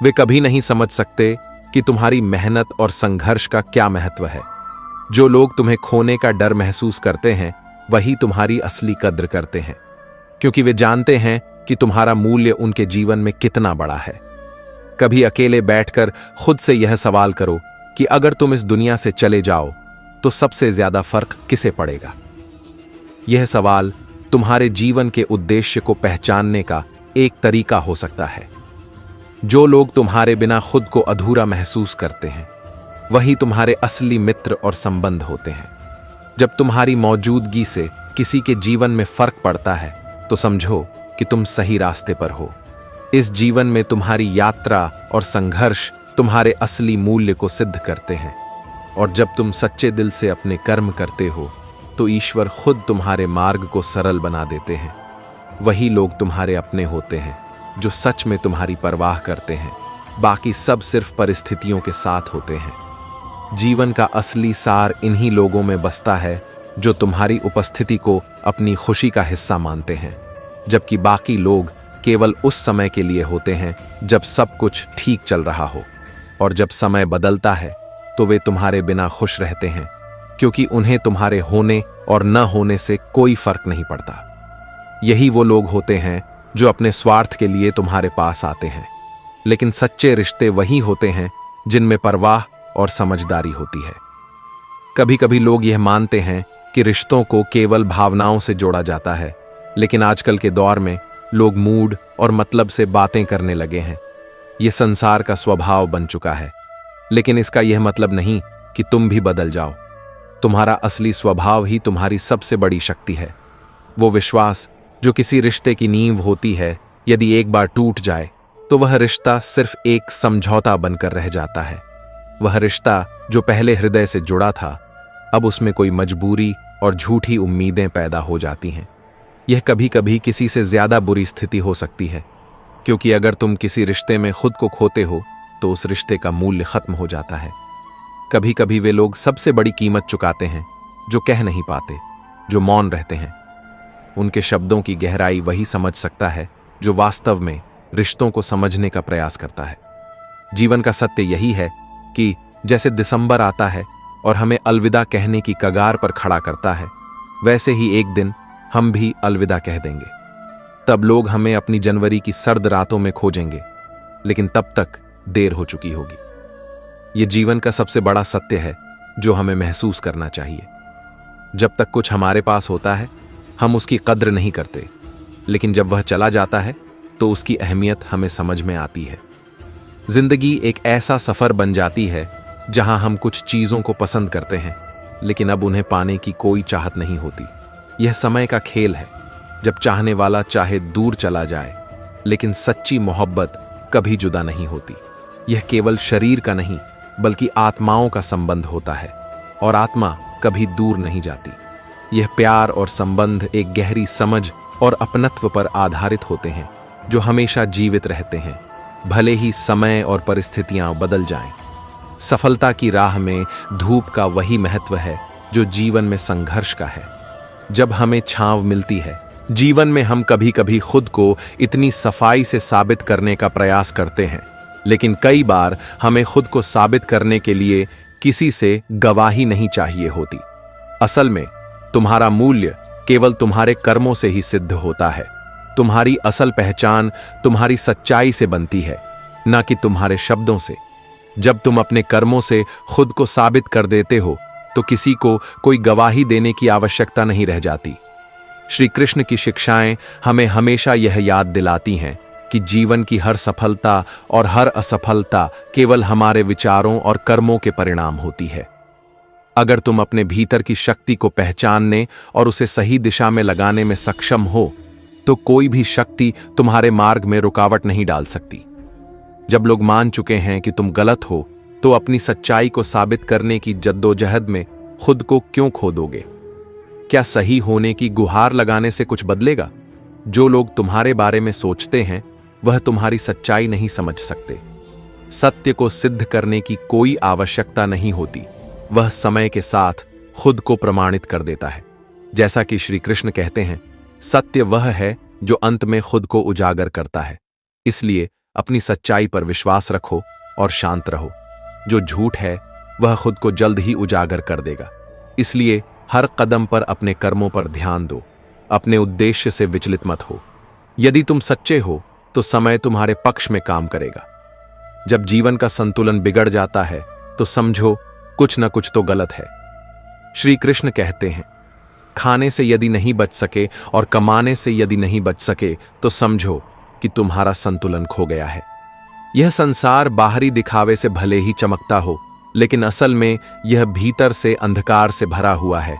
वे कभी नहीं समझ सकते कि तुम्हारी मेहनत और संघर्ष का क्या महत्व है। जो लोग तुम्हें खोने का डर महसूस करते हैं वही तुम्हारी असली कद्र करते हैं, क्योंकि वे जानते हैं कि तुम्हारा मूल्य उनके जीवन में कितना बड़ा है। कभी अकेले बैठकर खुद से यह सवाल करो कि अगर तुम इस दुनिया से चले जाओ तो सबसे ज्यादा फर्क किसे पड़ेगा। यह सवाल तुम्हारे जीवन के उद्देश्य को पहचानने का एक तरीका हो सकता है। जो लोग तुम्हारे बिना खुद को अधूरा महसूस करते हैं वही तुम्हारे असली मित्र और संबंध होते हैं। जब तुम्हारी मौजूदगी से किसी के जीवन में फर्क पड़ता है तो समझो कि तुम सही रास्ते पर हो। इस जीवन में तुम्हारी यात्रा और संघर्ष तुम्हारे असली मूल्य को सिद्ध करते हैं, और जब तुम सच्चे दिल से अपने कर्म करते हो तो ईश्वर खुद तुम्हारे मार्ग को सरल बना देते हैं। वही लोग तुम्हारे अपने होते हैं जो सच में तुम्हारी परवाह करते हैं। बाकी सब सिर्फ परिस्थितियों के साथ होते हैं। जीवन का असली सार इन्हीं लोगों में बसता है जो तुम्हारी उपस्थिति को अपनी खुशी का हिस्सा मानते हैं, जबकि बाकी लोग केवल उस समय के लिए होते हैं जब सब कुछ ठीक चल रहा हो, और जब समय बदलता है तो वे तुम्हारे बिना खुश रहते हैं, क्योंकि उन्हें तुम्हारे होने और न होने से कोई फर्क नहीं पड़ता। यही वो लोग होते हैं जो अपने स्वार्थ के लिए तुम्हारे पास आते हैं, लेकिन सच्चे रिश्ते वही होते हैं जिनमें परवाह और समझदारी होती है। कभी कभी लोग यह मानते हैं कि रिश्तों को केवल भावनाओं से जोड़ा जाता है, लेकिन आजकल के दौर में लोग मूड और मतलब से बातें करने लगे हैं। यह संसार का स्वभाव बन चुका है, लेकिन इसका यह मतलब नहीं कि तुम भी बदल जाओ। तुम्हारा असली स्वभाव ही तुम्हारी सबसे बड़ी शक्ति है। वो विश्वास जो किसी रिश्ते की नींव होती है, यदि एक बार टूट जाए तो वह रिश्ता सिर्फ एक समझौता बनकर रह जाता है। वह रिश्ता जो पहले हृदय से जुड़ा था, अब उसमें कोई मजबूरी और झूठी उम्मीदें पैदा हो जाती हैं। यह कभी कभी किसी से ज्यादा बुरी स्थिति हो सकती है, क्योंकि अगर तुम किसी रिश्ते में खुद को खोते हो तो उस रिश्ते का मूल्य खत्म हो जाता है। कभी कभी वे लोग सबसे बड़ी कीमत चुकाते हैं जो कह नहीं पाते, जो मौन रहते हैं। उनके शब्दों की गहराई वही समझ सकता है जो वास्तव में रिश्तों को समझने का प्रयास करता है। जीवन का सत्य यही है कि जैसे दिसंबर आता है और हमें अलविदा कहने की कगार पर खड़ा करता है, वैसे ही एक दिन हम भी अलविदा कह देंगे। तब लोग हमें अपनी जनवरी की सर्द रातों में खोजेंगे, लेकिन तब तक देर हो चुकी होगी। ये जीवन का सबसे बड़ा सत्य है जो हमें महसूस करना चाहिए। जब तक कुछ हमारे पास होता है हम उसकी कद्र नहीं करते, लेकिन जब वह चला जाता है तो उसकी अहमियत हमें समझ में आती है। जिंदगी एक ऐसा सफर बन जाती है जहां हम कुछ चीजों को पसंद करते हैं, लेकिन अब उन्हें पाने की कोई चाहत नहीं होती। यह समय का खेल है, जब चाहने वाला चाहे दूर चला जाए, लेकिन सच्ची मोहब्बत कभी जुदा नहीं होती। यह केवल शरीर का नहीं बल्कि आत्माओं का संबंध होता है, और आत्मा कभी दूर नहीं जाती। यह प्यार और संबंध एक गहरी समझ और अपनत्व पर आधारित होते हैं जो हमेशा जीवित रहते हैं, भले ही समय और परिस्थितियां बदल जाएं। सफलता की राह में धूप का वही महत्व है जो जीवन में संघर्ष का है। जब हमें छांव मिलती है जीवन में, हम कभी कभी खुद को इतनी सफाई से साबित करने का प्रयास करते हैं, लेकिन कई बार हमें खुद को साबित करने के लिए किसी से गवाही नहीं चाहिए होती। असल में तुम्हारा मूल्य केवल तुम्हारे कर्मों से ही सिद्ध होता है। तुम्हारी असल पहचान तुम्हारी सच्चाई से बनती है, न कि तुम्हारे शब्दों से। जब तुम अपने कर्मों से खुद को साबित कर देते हो तो किसी को कोई गवाही देने की आवश्यकता नहीं रह जाती। श्री कृष्ण की शिक्षाएं हमें हमेशा यह याद दिलाती हैं कि जीवन की हर सफलता और हर असफलता केवल हमारे विचारों और कर्मों के परिणाम होती है। अगर तुम अपने भीतर की शक्ति को पहचानने और उसे सही दिशा में लगाने में सक्षम हो तो कोई भी शक्ति तुम्हारे मार्ग में रुकावट नहीं डाल सकती। जब लोग मान चुके हैं कि तुम गलत हो तो अपनी सच्चाई को साबित करने की जद्दोजहद में खुद को क्यों खो दोगे? क्या सही होने की गुहार लगाने से कुछ बदलेगा? जो लोग तुम्हारे बारे में सोचते हैं वह तुम्हारी सच्चाई नहीं समझ सकते। सत्य को सिद्ध करने की कोई आवश्यकता नहीं होती, वह समय के साथ खुद को प्रमाणित कर देता है। जैसा कि श्री कृष्ण कहते हैं, सत्य वह है जो अंत में खुद को उजागर करता है। इसलिए अपनी सच्चाई पर विश्वास रखो और शांत रहो। जो झूठ है वह खुद को जल्द ही उजागर कर देगा। इसलिए हर कदम पर अपने कर्मों पर ध्यान दो, अपने उद्देश्य से विचलित मत हो। यदि तुम सच्चे हो तो समय तुम्हारे पक्ष में काम करेगा। जब जीवन का संतुलन बिगड़ जाता है तो समझो कुछ न कुछ तो गलत है। श्री कृष्ण कहते हैं, खाने से यदि नहीं बच सके और कमाने से यदि नहीं बच सके तो समझो कि तुम्हारा संतुलन खो गया है। यह संसार बाहरी दिखावे से भले ही चमकता हो, लेकिन असल में यह भीतर से अंधकार से भरा हुआ है।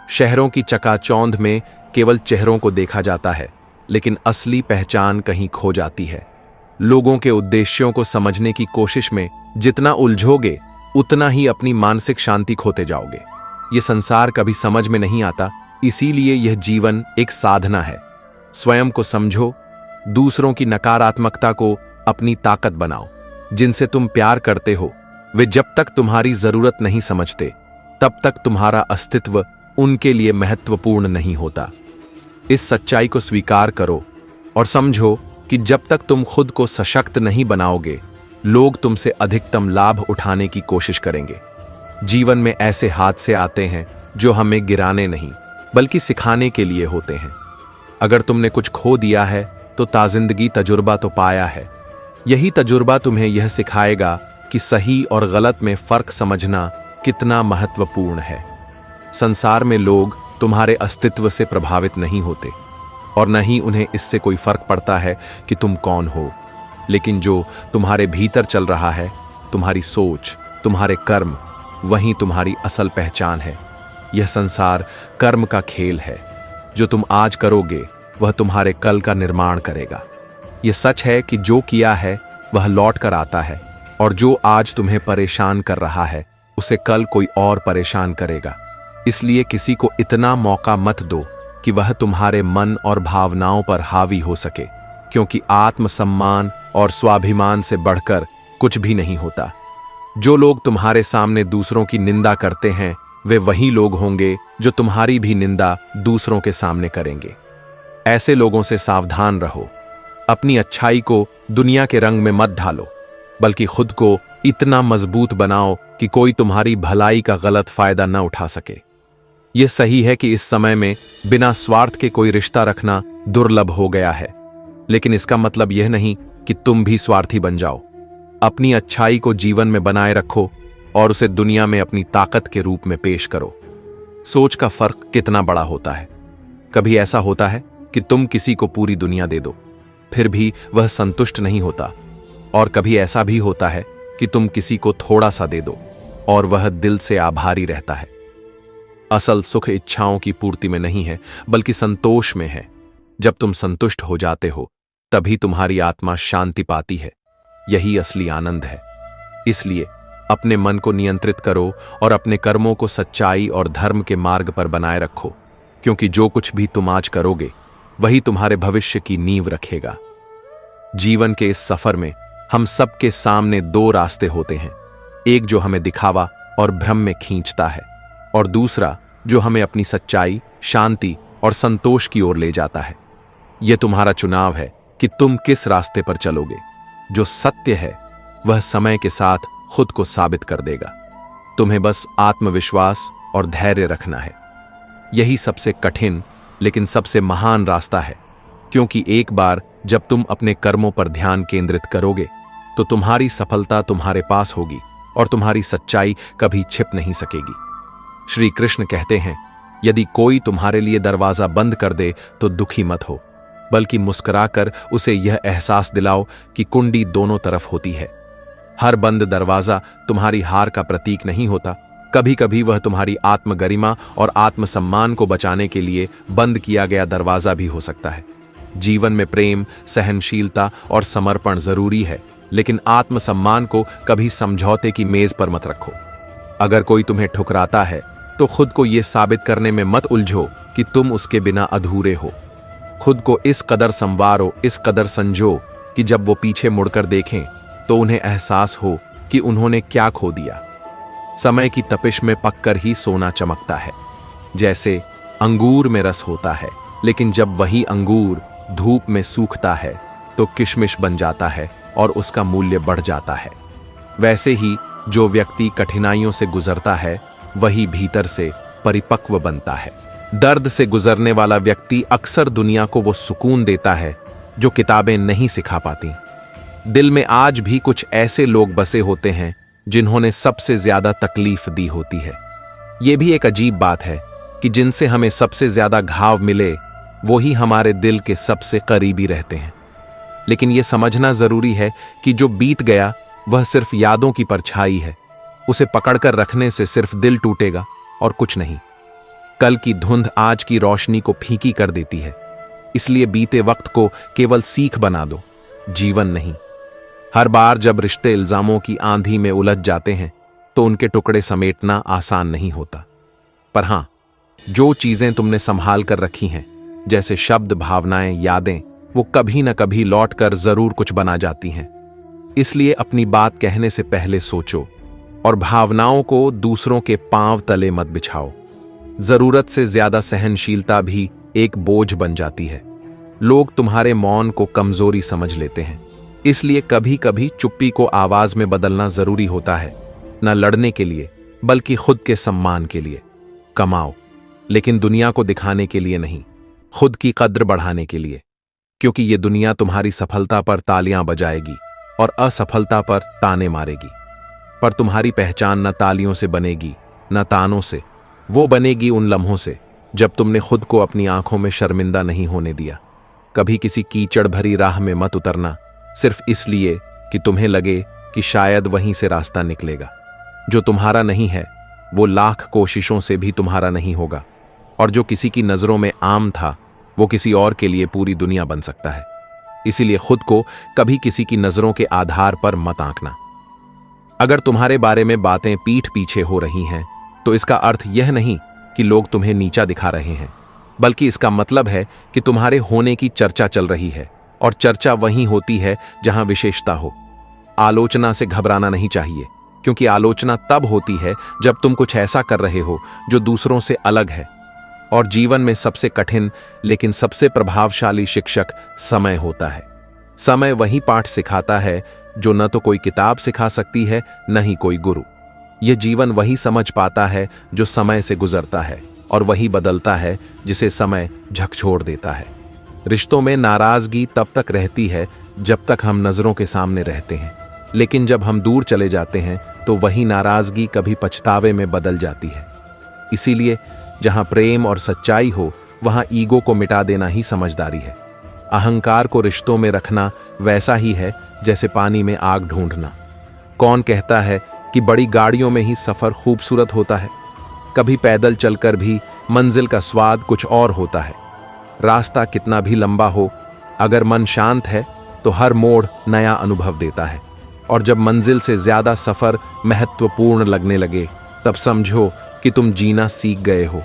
शहरों की चकाचौंध में केवल चेहरों को देखा जाता है, लेकिन असली पहचान कहीं खो जाती है। लोगों के उद्देश्यों को समझने की कोशिश में जितना उलझोगे उतना ही अपनी मानसिक शांति खोते जाओगे। यह संसार कभी समझ में नहीं आता, इसीलिए यह जीवन एक साधना है। स्वयं को समझो, दूसरों की नकारात्मकता को अपनी ताकत बनाओ। जिनसे तुम प्यार करते हो वे जब तक तुम्हारी जरूरत नहीं समझते तब तक तुम्हारा अस्तित्व उनके लिए महत्वपूर्ण नहीं होता। इस सच्चाई को स्वीकार करो और समझो कि जब तक तुम खुद को सशक्त नहीं बनाओगे, लोग तुमसे अधिकतम लाभ उठाने की कोशिश करेंगे। जीवन में ऐसे हादसे आते हैं जो हमें गिराने नहीं बल्कि सिखाने के लिए होते हैं। अगर तुमने कुछ खो दिया है तो ताजिंदगी तजुर्बा तो पाया है। यही तजुर्बा तुम्हें यह सिखाएगा कि सही और गलत में फर्क समझना कितना महत्वपूर्ण है। संसार में लोग तुम्हारे अस्तित्व से प्रभावित नहीं होते और न ही उन्हें इससे कोई फर्क पड़ता है कि तुम कौन हो, लेकिन जो तुम्हारे भीतर चल रहा है, तुम्हारी सोच, तुम्हारे कर्म, वही तुम्हारी असल पहचान है। यह संसार कर्म का खेल है। जो तुम आज करोगे वह तुम्हारे कल का निर्माण करेगा। यह सच है कि जो किया है वह लौट कर आता है, और जो आज तुम्हें परेशान कर रहा है उसे कल कोई और परेशान करेगा। इसलिए किसी को इतना मौका मत दो कि वह तुम्हारे मन और भावनाओं पर हावी हो सके, क्योंकि आत्मसम्मान और स्वाभिमान से बढ़कर कुछ भी नहीं होता। जो लोग तुम्हारे सामने दूसरों की निंदा करते हैं वे वही लोग होंगे जो तुम्हारी भी निंदा दूसरों के सामने करेंगे। ऐसे लोगों से सावधान रहो। अपनी अच्छाई को दुनिया के रंग में मत ढालो, बल्कि खुद को इतना मजबूत बनाओ कि कोई तुम्हारी भलाई का गलत फायदा न उठा सके। यह सही है कि इस समय में बिना स्वार्थ के कोई रिश्ता रखना दुर्लभ हो गया है, लेकिन इसका मतलब यह नहीं कि तुम भी स्वार्थी बन जाओ। अपनी अच्छाई को जीवन में बनाए रखो और उसे दुनिया में अपनी ताकत के रूप में पेश करो। सोच का फर्क कितना बड़ा होता है। कभी ऐसा होता है कि तुम किसी को पूरी दुनिया दे दो, फिर भी वह संतुष्ट नहीं होता, और कभी ऐसा भी होता है कि तुम किसी को थोड़ा सा दे दो और वह दिल से आभारी रहता है। असल सुख इच्छाओं की पूर्ति में नहीं है, बल्कि संतोष में है। जब तुम संतुष्ट हो जाते हो, तभी तुम्हारी आत्मा शांति पाती है। यही असली आनंद है। इसलिए अपने मन को नियंत्रित करो और अपने कर्मों को सच्चाई और धर्म के मार्ग पर बनाए रखो, क्योंकि जो कुछ भी तुम आज करोगे वही तुम्हारे भविष्य की नींव रखेगा। जीवन के इस सफर में हम सबके सामने दो रास्ते होते हैं, एक जो हमें दिखावा और भ्रम में खींचता है, और दूसरा जो हमें अपनी सच्चाई, शांति और संतोष की ओर ले जाता है। यह तुम्हारा चुनाव है कि तुम किस रास्ते पर चलोगे। जो सत्य है वह समय के साथ खुद को साबित कर देगा। तुम्हें बस आत्मविश्वास और धैर्य रखना है। यही सबसे कठिन लेकिन सबसे महान रास्ता है, क्योंकि एक बार जब तुम अपने कर्मों पर ध्यान केंद्रित करोगे तो तुम्हारी सफलता तुम्हारे पास होगी और तुम्हारी सच्चाई कभी छिप नहीं सकेगी। श्री कृष्ण कहते हैं, यदि कोई तुम्हारे लिए दरवाजा बंद कर दे तो दुखी मत हो, बल्कि मुस्कुराकर उसे यह एहसास दिलाओ कि कुंडी दोनों तरफ होती है। हर बंद दरवाजा तुम्हारी हार का प्रतीक नहीं होता। कभी कभी वह तुम्हारी आत्मगरिमा और आत्मसम्मान को बचाने के लिए बंद किया गया दरवाजा भी हो सकता है। जीवन में प्रेम, सहनशीलता और समर्पण जरूरी है, लेकिन आत्मसम्मान को कभी समझौते की मेज पर मत रखो। अगर कोई तुम्हें ठुकराता है तो खुद को यह साबित करने में मत उलझो कि तुम उसके बिना अधूरे हो। खुद को इस कदर संवारो, इस कदर संजो कि जब वो पीछे मुड़कर देखें तो उन्हें एहसास हो कि उन्होंने क्या खो दिया। समय की तपिश में पककर ही सोना चमकता है। जैसे अंगूर में रस होता है, लेकिन जब वही अंगूर धूप में सूखता है तो किशमिश बन जाता है और उसका मूल्य बढ़ जाता है। वैसे ही जो व्यक्ति कठिनाइयों से गुजरता है वही भीतर से परिपक्व बनता है। दर्द से गुजरने वाला व्यक्ति अक्सर दुनिया को वो सुकून देता है जो किताबें नहीं सिखा पाती। दिल में आज भी कुछ ऐसे लोग बसे होते हैं जिन्होंने सबसे ज्यादा तकलीफ दी होती है। यह भी एक अजीब बात है कि जिनसे हमें सबसे ज्यादा घाव मिले वो ही हमारे दिल के सबसे करीबी रहते हैं। लेकिन यह समझना जरूरी है कि जो बीत गया वह सिर्फ यादों की परछाई है। उसे पकड़कर रखने से सिर्फ दिल टूटेगा और कुछ नहीं। कल की धुंध आज की रोशनी को फीकी कर देती है। इसलिए बीते वक्त को केवल सीख बना दो, जीवन नहीं। हर बार जब रिश्ते इल्जामों की आंधी में उलझ जाते हैं तो उनके टुकड़े समेटना आसान नहीं होता। पर हां, जो चीजें तुमने संभाल कर रखी हैं, जैसे शब्द, भावनाएं, यादें, वो कभी न कभी लौटकर जरूर कुछ बना जाती हैं। इसलिए अपनी बात कहने से पहले सोचो और भावनाओं को दूसरों के पांव तले मत बिछाओ। जरूरत से ज्यादा सहनशीलता भी एक बोझ बन जाती है। लोग तुम्हारे मौन को कमजोरी समझ लेते हैं। इसलिए कभी कभी चुप्पी को आवाज में बदलना जरूरी होता है, न लड़ने के लिए बल्कि खुद के सम्मान के लिए। कमाओ, लेकिन दुनिया को दिखाने के लिए नहीं, खुद की कद्र बढ़ाने के लिए। क्योंकि ये दुनिया तुम्हारी सफलता पर तालियां बजाएगी और असफलता पर ताने मारेगी। पर तुम्हारी पहचान न तालियों से बनेगी न तानों से, वो बनेगी उन लम्हों से जब तुमने खुद को अपनी आंखों में शर्मिंदा नहीं होने दिया। कभी किसी कीचड़ भरी राह में मत उतरना सिर्फ इसलिए कि तुम्हें लगे कि शायद वहीं से रास्ता निकलेगा। जो तुम्हारा नहीं है वो लाख कोशिशों से भी तुम्हारा नहीं होगा, और जो किसी की नजरों में आम था वो किसी और के लिए पूरी दुनिया बन सकता है। इसीलिए खुद को कभी किसी की नजरों के आधार पर मत आंकना। अगर तुम्हारे बारे में बातें पीठ पीछे हो रही हैं तो इसका अर्थ यह नहीं कि लोग तुम्हें नीचा दिखा रहे हैं, बल्कि इसका मतलब है कि तुम्हारे होने की चर्चा चल रही है, और चर्चा वहीं होती है जहां विशेषता हो। आलोचना से घबराना नहीं चाहिए, क्योंकि आलोचना तब होती है जब तुम कुछ ऐसा कर रहे हो जो दूसरों से अलग है। और जीवन में सबसे कठिन लेकिन सबसे प्रभावशाली शिक्षक समय होता है। समय वही पाठ सिखाता है जो न तो कोई किताब सिखा सकती है न ही कोई गुरु। यह जीवन वही समझ पाता है जो समय से गुजरता है, और वही बदलता है जिसे समय झकझोर देता है। रिश्तों में नाराजगी तब तक रहती है जब तक हम नजरों के सामने रहते हैं, लेकिन जब हम दूर चले जाते हैं तो वही नाराजगी कभी पछतावे में बदल जाती है। इसीलिए जहां प्रेम और सच्चाई हो वहां ईगो को मिटा देना ही समझदारी है। अहंकार को रिश्तों में रखना वैसा ही है जैसे पानी में आग ढूंढना। कौन कहता है कि बड़ी गाड़ियों में ही सफर खूबसूरत होता है? कभी पैदल चलकर भी मंजिल का स्वाद कुछ और होता है। रास्ता कितना भी लंबा हो, अगर मन शांत है तो हर मोड़ नया अनुभव देता है। और जब मंजिल से ज्यादा सफर महत्वपूर्ण लगने लगे तब समझो कि तुम जीना सीख गए हो।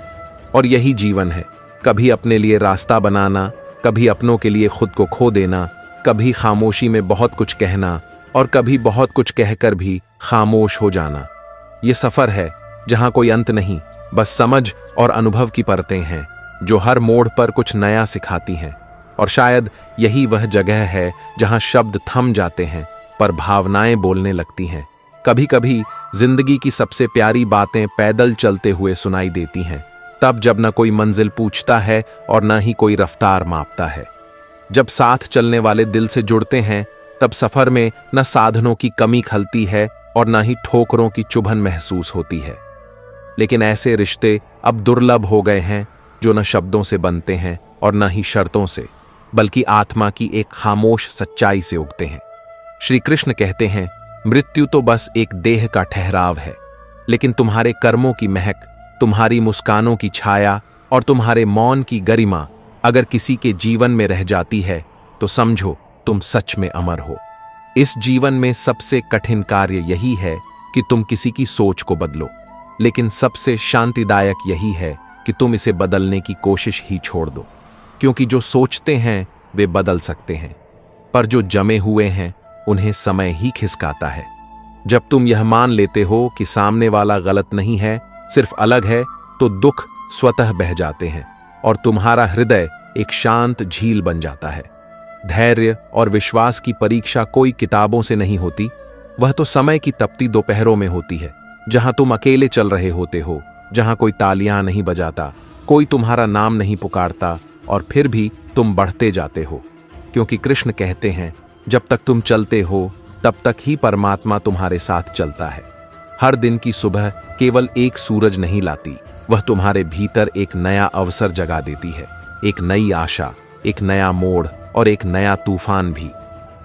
और यही जीवन है, कभी अपने लिए रास्ता बनाना, कभी अपनों के लिए खुद को खो देना, कभी खामोशी में बहुत कुछ कहना और कभी बहुत कुछ कहकर भी खामोश हो जाना। ये सफर है जहां कोई अंत नहीं, बस समझ और अनुभव की परतें हैं जो हर मोड़ पर कुछ नया सिखाती हैं। और शायद यही वह जगह है जहां शब्द थम जाते हैं पर भावनाएं बोलने लगती हैं। कभी कभी जिंदगी की सबसे प्यारी बातें पैदल चलते हुए सुनाई देती हैं, तब जब न कोई मंजिल पूछता है और न ही कोई रफ्तार मापता है। जब साथ चलने वाले दिल से जुड़ते हैं तब सफर में न साधनों की कमी खलती है और न ही ठोकरों की चुभन महसूस होती है। लेकिन ऐसे रिश्ते अब दुर्लभ हो गए हैं जो न शब्दों से बनते हैं और न ही शर्तों से, बल्कि आत्मा की एक खामोश सच्चाई से उगते हैं। श्री कृष्ण कहते हैं, मृत्यु तो बस एक देह का ठहराव है, लेकिन तुम्हारे कर्मों की महक, तुम्हारी मुस्कानों की छाया और तुम्हारे मौन की गरिमा अगर किसी के जीवन में रह जाती है तो समझो तुम सच में अमर हो। इस जीवन में सबसे कठिन कार्य यही है कि तुम किसी की सोच को बदलो, लेकिन सबसे शांतिदायक यही है कि तुम इसे बदलने की कोशिश ही छोड़ दो। क्योंकि जो सोचते हैं वे बदल सकते हैं, पर जो जमे हुए हैं उन्हें समय ही खिसकाता है। जब तुम यह मान लेते हो कि सामने वाला गलत नहीं है, सिर्फ अलग है, तो दुख स्वतः बह जाते हैं और तुम्हारा हृदय एक शांत झील बन जाता है। धैर्य और विश्वास की परीक्षा कोई किताबों से नहीं होती, वह तो समय की तपती दोपहरों में होती है, जहां तुम अकेले चल रहे होते हो, जहां कोई तालियां नहीं बजाता, कोई तुम्हारा नाम नहीं पुकारता, और फिर भी तुम बढ़ते जाते हो। क्योंकि कृष्ण कहते हैं, जब तक तुम चलते हो तब तक ही परमात्मा तुम्हारे साथ चलता है। हर दिन की सुबह केवल एक सूरज नहीं लाती, वह तुम्हारे भीतर एक नया अवसर जगा देती है, एक नई आशा, एक नया मोड़ और एक नया तूफान भी।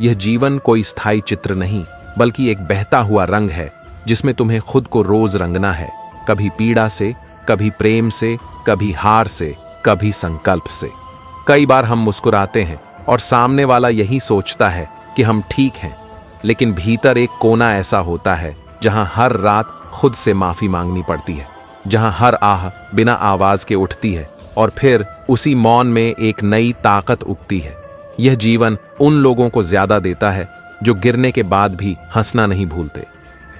यह जीवन कोई स्थायी चित्र नहीं, बल्कि एक बहता हुआ रंग है जिसमें तुम्हें खुद को रोज रंगना है, कभी पीड़ा से, कभी प्रेम से, कभी हार से, कभी संकल्प से। कई बार हम मुस्कुराते हैं और सामने वाला यही सोचता है कि हम ठीक हैं, लेकिन भीतर एक कोना ऐसा होता है जहां हर रात खुद से माफी मांगनी पड़ती है, जहां हर आह बिना आवाज के उठती है और फिर उसी मौन में एक नई ताकत उगती है। यह जीवन उन लोगों को ज्यादा देता है जो गिरने के बाद भी हंसना नहीं भूलते।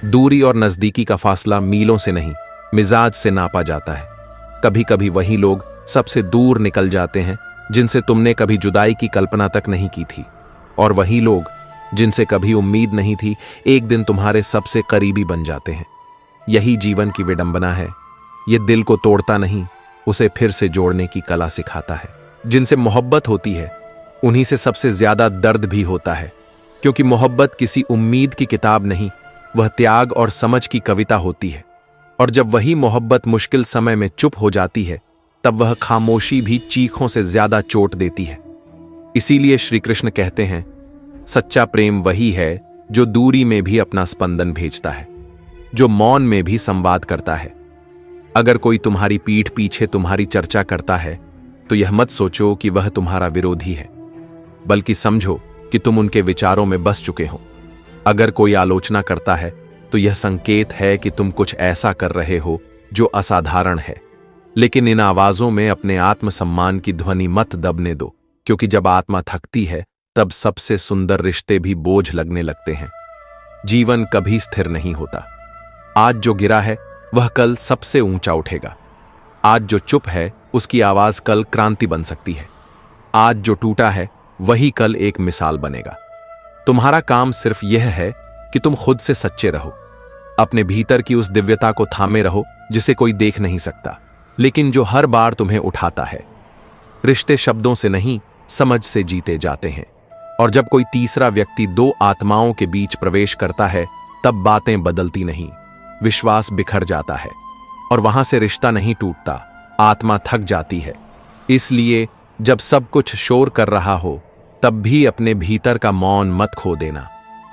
दूरी और नजदीकी का फासला मीलों से नहीं, मिजाज से नापा जाता है। कभी कभी वही लोग सबसे दूर निकल जाते हैं जिनसे तुमने कभी जुदाई की कल्पना तक नहीं की थी, और वही लोग जिनसे कभी उम्मीद नहीं थी एक दिन तुम्हारे सबसे करीबी बन जाते हैं। यही जीवन की विडंबना है। ये दिल को तोड़ता नहीं, उसे फिर से जोड़ने की कला सिखाता है। जिनसे मोहब्बत होती है उन्हीं से सबसे ज्यादा दर्द भी होता है, क्योंकि मोहब्बत किसी उम्मीद की किताब नहीं, वह त्याग और समझ की कविता होती है। और जब वही मोहब्बत मुश्किल समय में चुप हो जाती है तब वह खामोशी भी चीखों से ज्यादा चोट देती है। इसीलिए श्री कृष्ण कहते हैं, सच्चा प्रेम वही है जो दूरी में भी अपना स्पंदन भेजता है, जो मौन में भी संवाद करता है। अगर कोई तुम्हारी पीठ पीछे तुम्हारी चर्चा करता है तो यह मत सोचो कि वह तुम्हारा विरोधी है, बल्कि समझो कि तुम उनके विचारों में बस चुके हो। अगर कोई आलोचना करता है तो यह संकेत है कि तुम कुछ ऐसा कर रहे हो जो असाधारण है। लेकिन इन आवाजों में अपने आत्मसम्मान की ध्वनि मत दबने दो, क्योंकि जब आत्मा थकती है तब सबसे सुंदर रिश्ते भी बोझ लगने लगते हैं। जीवन कभी स्थिर नहीं होता। आज जो गिरा है वह कल सबसे ऊंचा उठेगा। आज जो चुप है उसकी आवाज कल क्रांति बन सकती है। आज जो टूटा है वही कल एक मिसाल बनेगा। तुम्हारा काम सिर्फ यह है कि तुम खुद से सच्चे रहो, अपने भीतर की उस दिव्यता को थामे रहो जिसे कोई देख नहीं सकता, लेकिन जो हर बार तुम्हें उठाता है। रिश्ते शब्दों से नहीं, समझ से जीते जाते हैं। और जब कोई तीसरा व्यक्ति दो आत्माओं के बीच प्रवेश करता है तब बातें बदलती नहीं, विश्वास बिखर जाता है और वहां से रिश्ता नहीं टूटता, आत्मा थक जाती है। इसलिए जब सब कुछ शोर कर रहा हो तब भी अपने भीतर का मौन मत खो देना,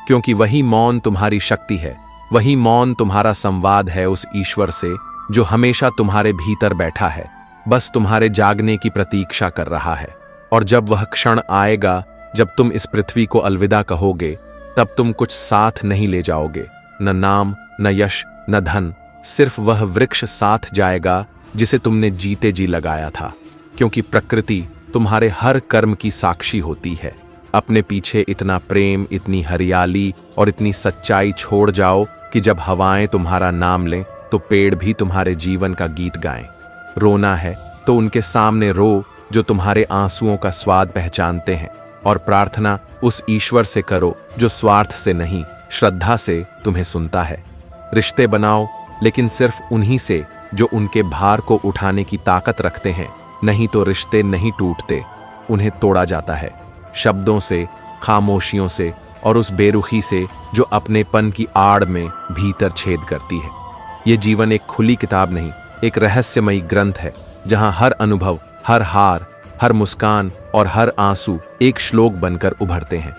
क्योंकि वही मौन तुम्हारी शक्ति है, वही मौन तुम्हारा संवाद है उस ईश्वर से जो हमेशा तुम्हारे भीतर बैठा है, बस तुम्हारे जागने की प्रतीक्षा कर रहा है। और जब वह क्षण आएगा जब तुम इस पृथ्वी को अलविदा कहोगे, तब तुम कुछ साथ नहीं ले जाओगे, न नाम, न यश, न धन, सिर्फ वह वृक्ष साथ जाएगा जिसे तुमने जीते जी लगाया था, क्योंकि प्रकृति तुम्हारे हर कर्म की साक्षी होती है। अपने पीछे इतना प्रेम, इतनी हरियाली और इतनी सच्चाई छोड़ जाओ कि जब हवाएं तुम्हारा नाम लें तो पेड़ भी तुम्हारे जीवन का गीत गाएं। रोना है तो उनके सामने रो जो तुम्हारे आंसुओं का स्वाद पहचानते हैं, और प्रार्थना उस ईश्वर से करो जो स्वार्थ से नहीं, श्रद्धा से तुम्हें सुनता है। रिश्ते बनाओ, लेकिन सिर्फ उन्हीं से जो उनके भार को उठाने की ताकत रखते हैं, नहीं तो रिश्ते नहीं टूटते, उन्हें तोड़ा जाता है, शब्दों से, खामोशियों से और उस बेरुखी से जो अपनेपन की आड़ में भीतर छेद करती है। ये जीवन एक खुली किताब नहीं, एक रहस्यमयी ग्रंथ है, जहां हर अनुभव, हर हार, हर मुस्कान और हर आंसू एक श्लोक बनकर उभरते हैं।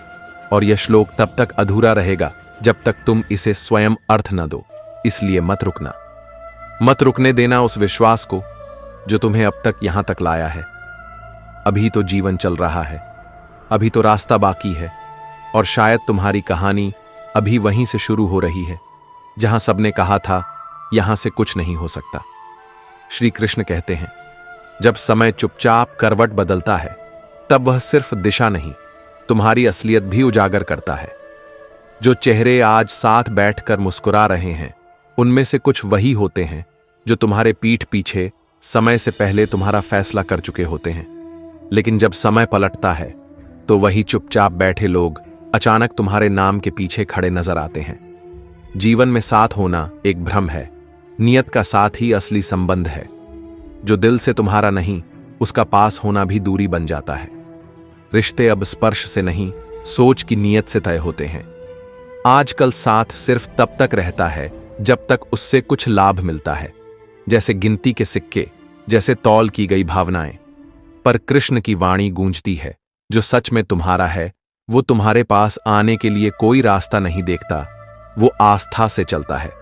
और यह श्लोक तब तक अधूरा रहेगा जब तक तुम इसे स्वयं अर्थ न दो। इसलिए मत रुकना, मत रुकने देना उस विश्वास को जो तुम्हें अब तक यहां तक लाया है। अभी तो जीवन चल रहा है, अभी तो रास्ता बाकी है, और शायद तुम्हारी कहानी अभी वहीं से शुरू हो रही है जहां सबने कहा था यहां से कुछ नहीं हो सकता। श्री कृष्ण कहते हैं, जब समय चुपचाप करवट बदलता है तब वह सिर्फ दिशा नहीं, तुम्हारी असलियत भी उजागर करता है। जो चेहरे आज साथ बैठकर मुस्कुरा रहे हैं, उनमें से कुछ वही होते हैं जो तुम्हारे पीठ पीछे समय से पहले तुम्हारा फैसला कर चुके होते हैं। लेकिन जब समय पलटता है तो वही चुपचाप बैठे लोग अचानक तुम्हारे नाम के पीछे खड़े नजर आते हैं। जीवन में साथ होना एक भ्रम है, नियत का साथ ही असली संबंध है। जो दिल से तुम्हारा नहीं, उसका पास होना भी दूरी बन जाता है। रिश्ते अब स्पर्श से नहीं, सोच की नियत से तय होते हैं। आजकल साथ सिर्फ तब तक रहता है जब तक उससे कुछ लाभ मिलता है, जैसे गिनती के सिक्के, जैसे तौल की गई भावनाएं। पर कृष्ण की वाणी गूंजती है, जो सच में तुम्हारा है वो तुम्हारे पास आने के लिए कोई रास्ता नहीं देखता, वो आस्था से चलता है।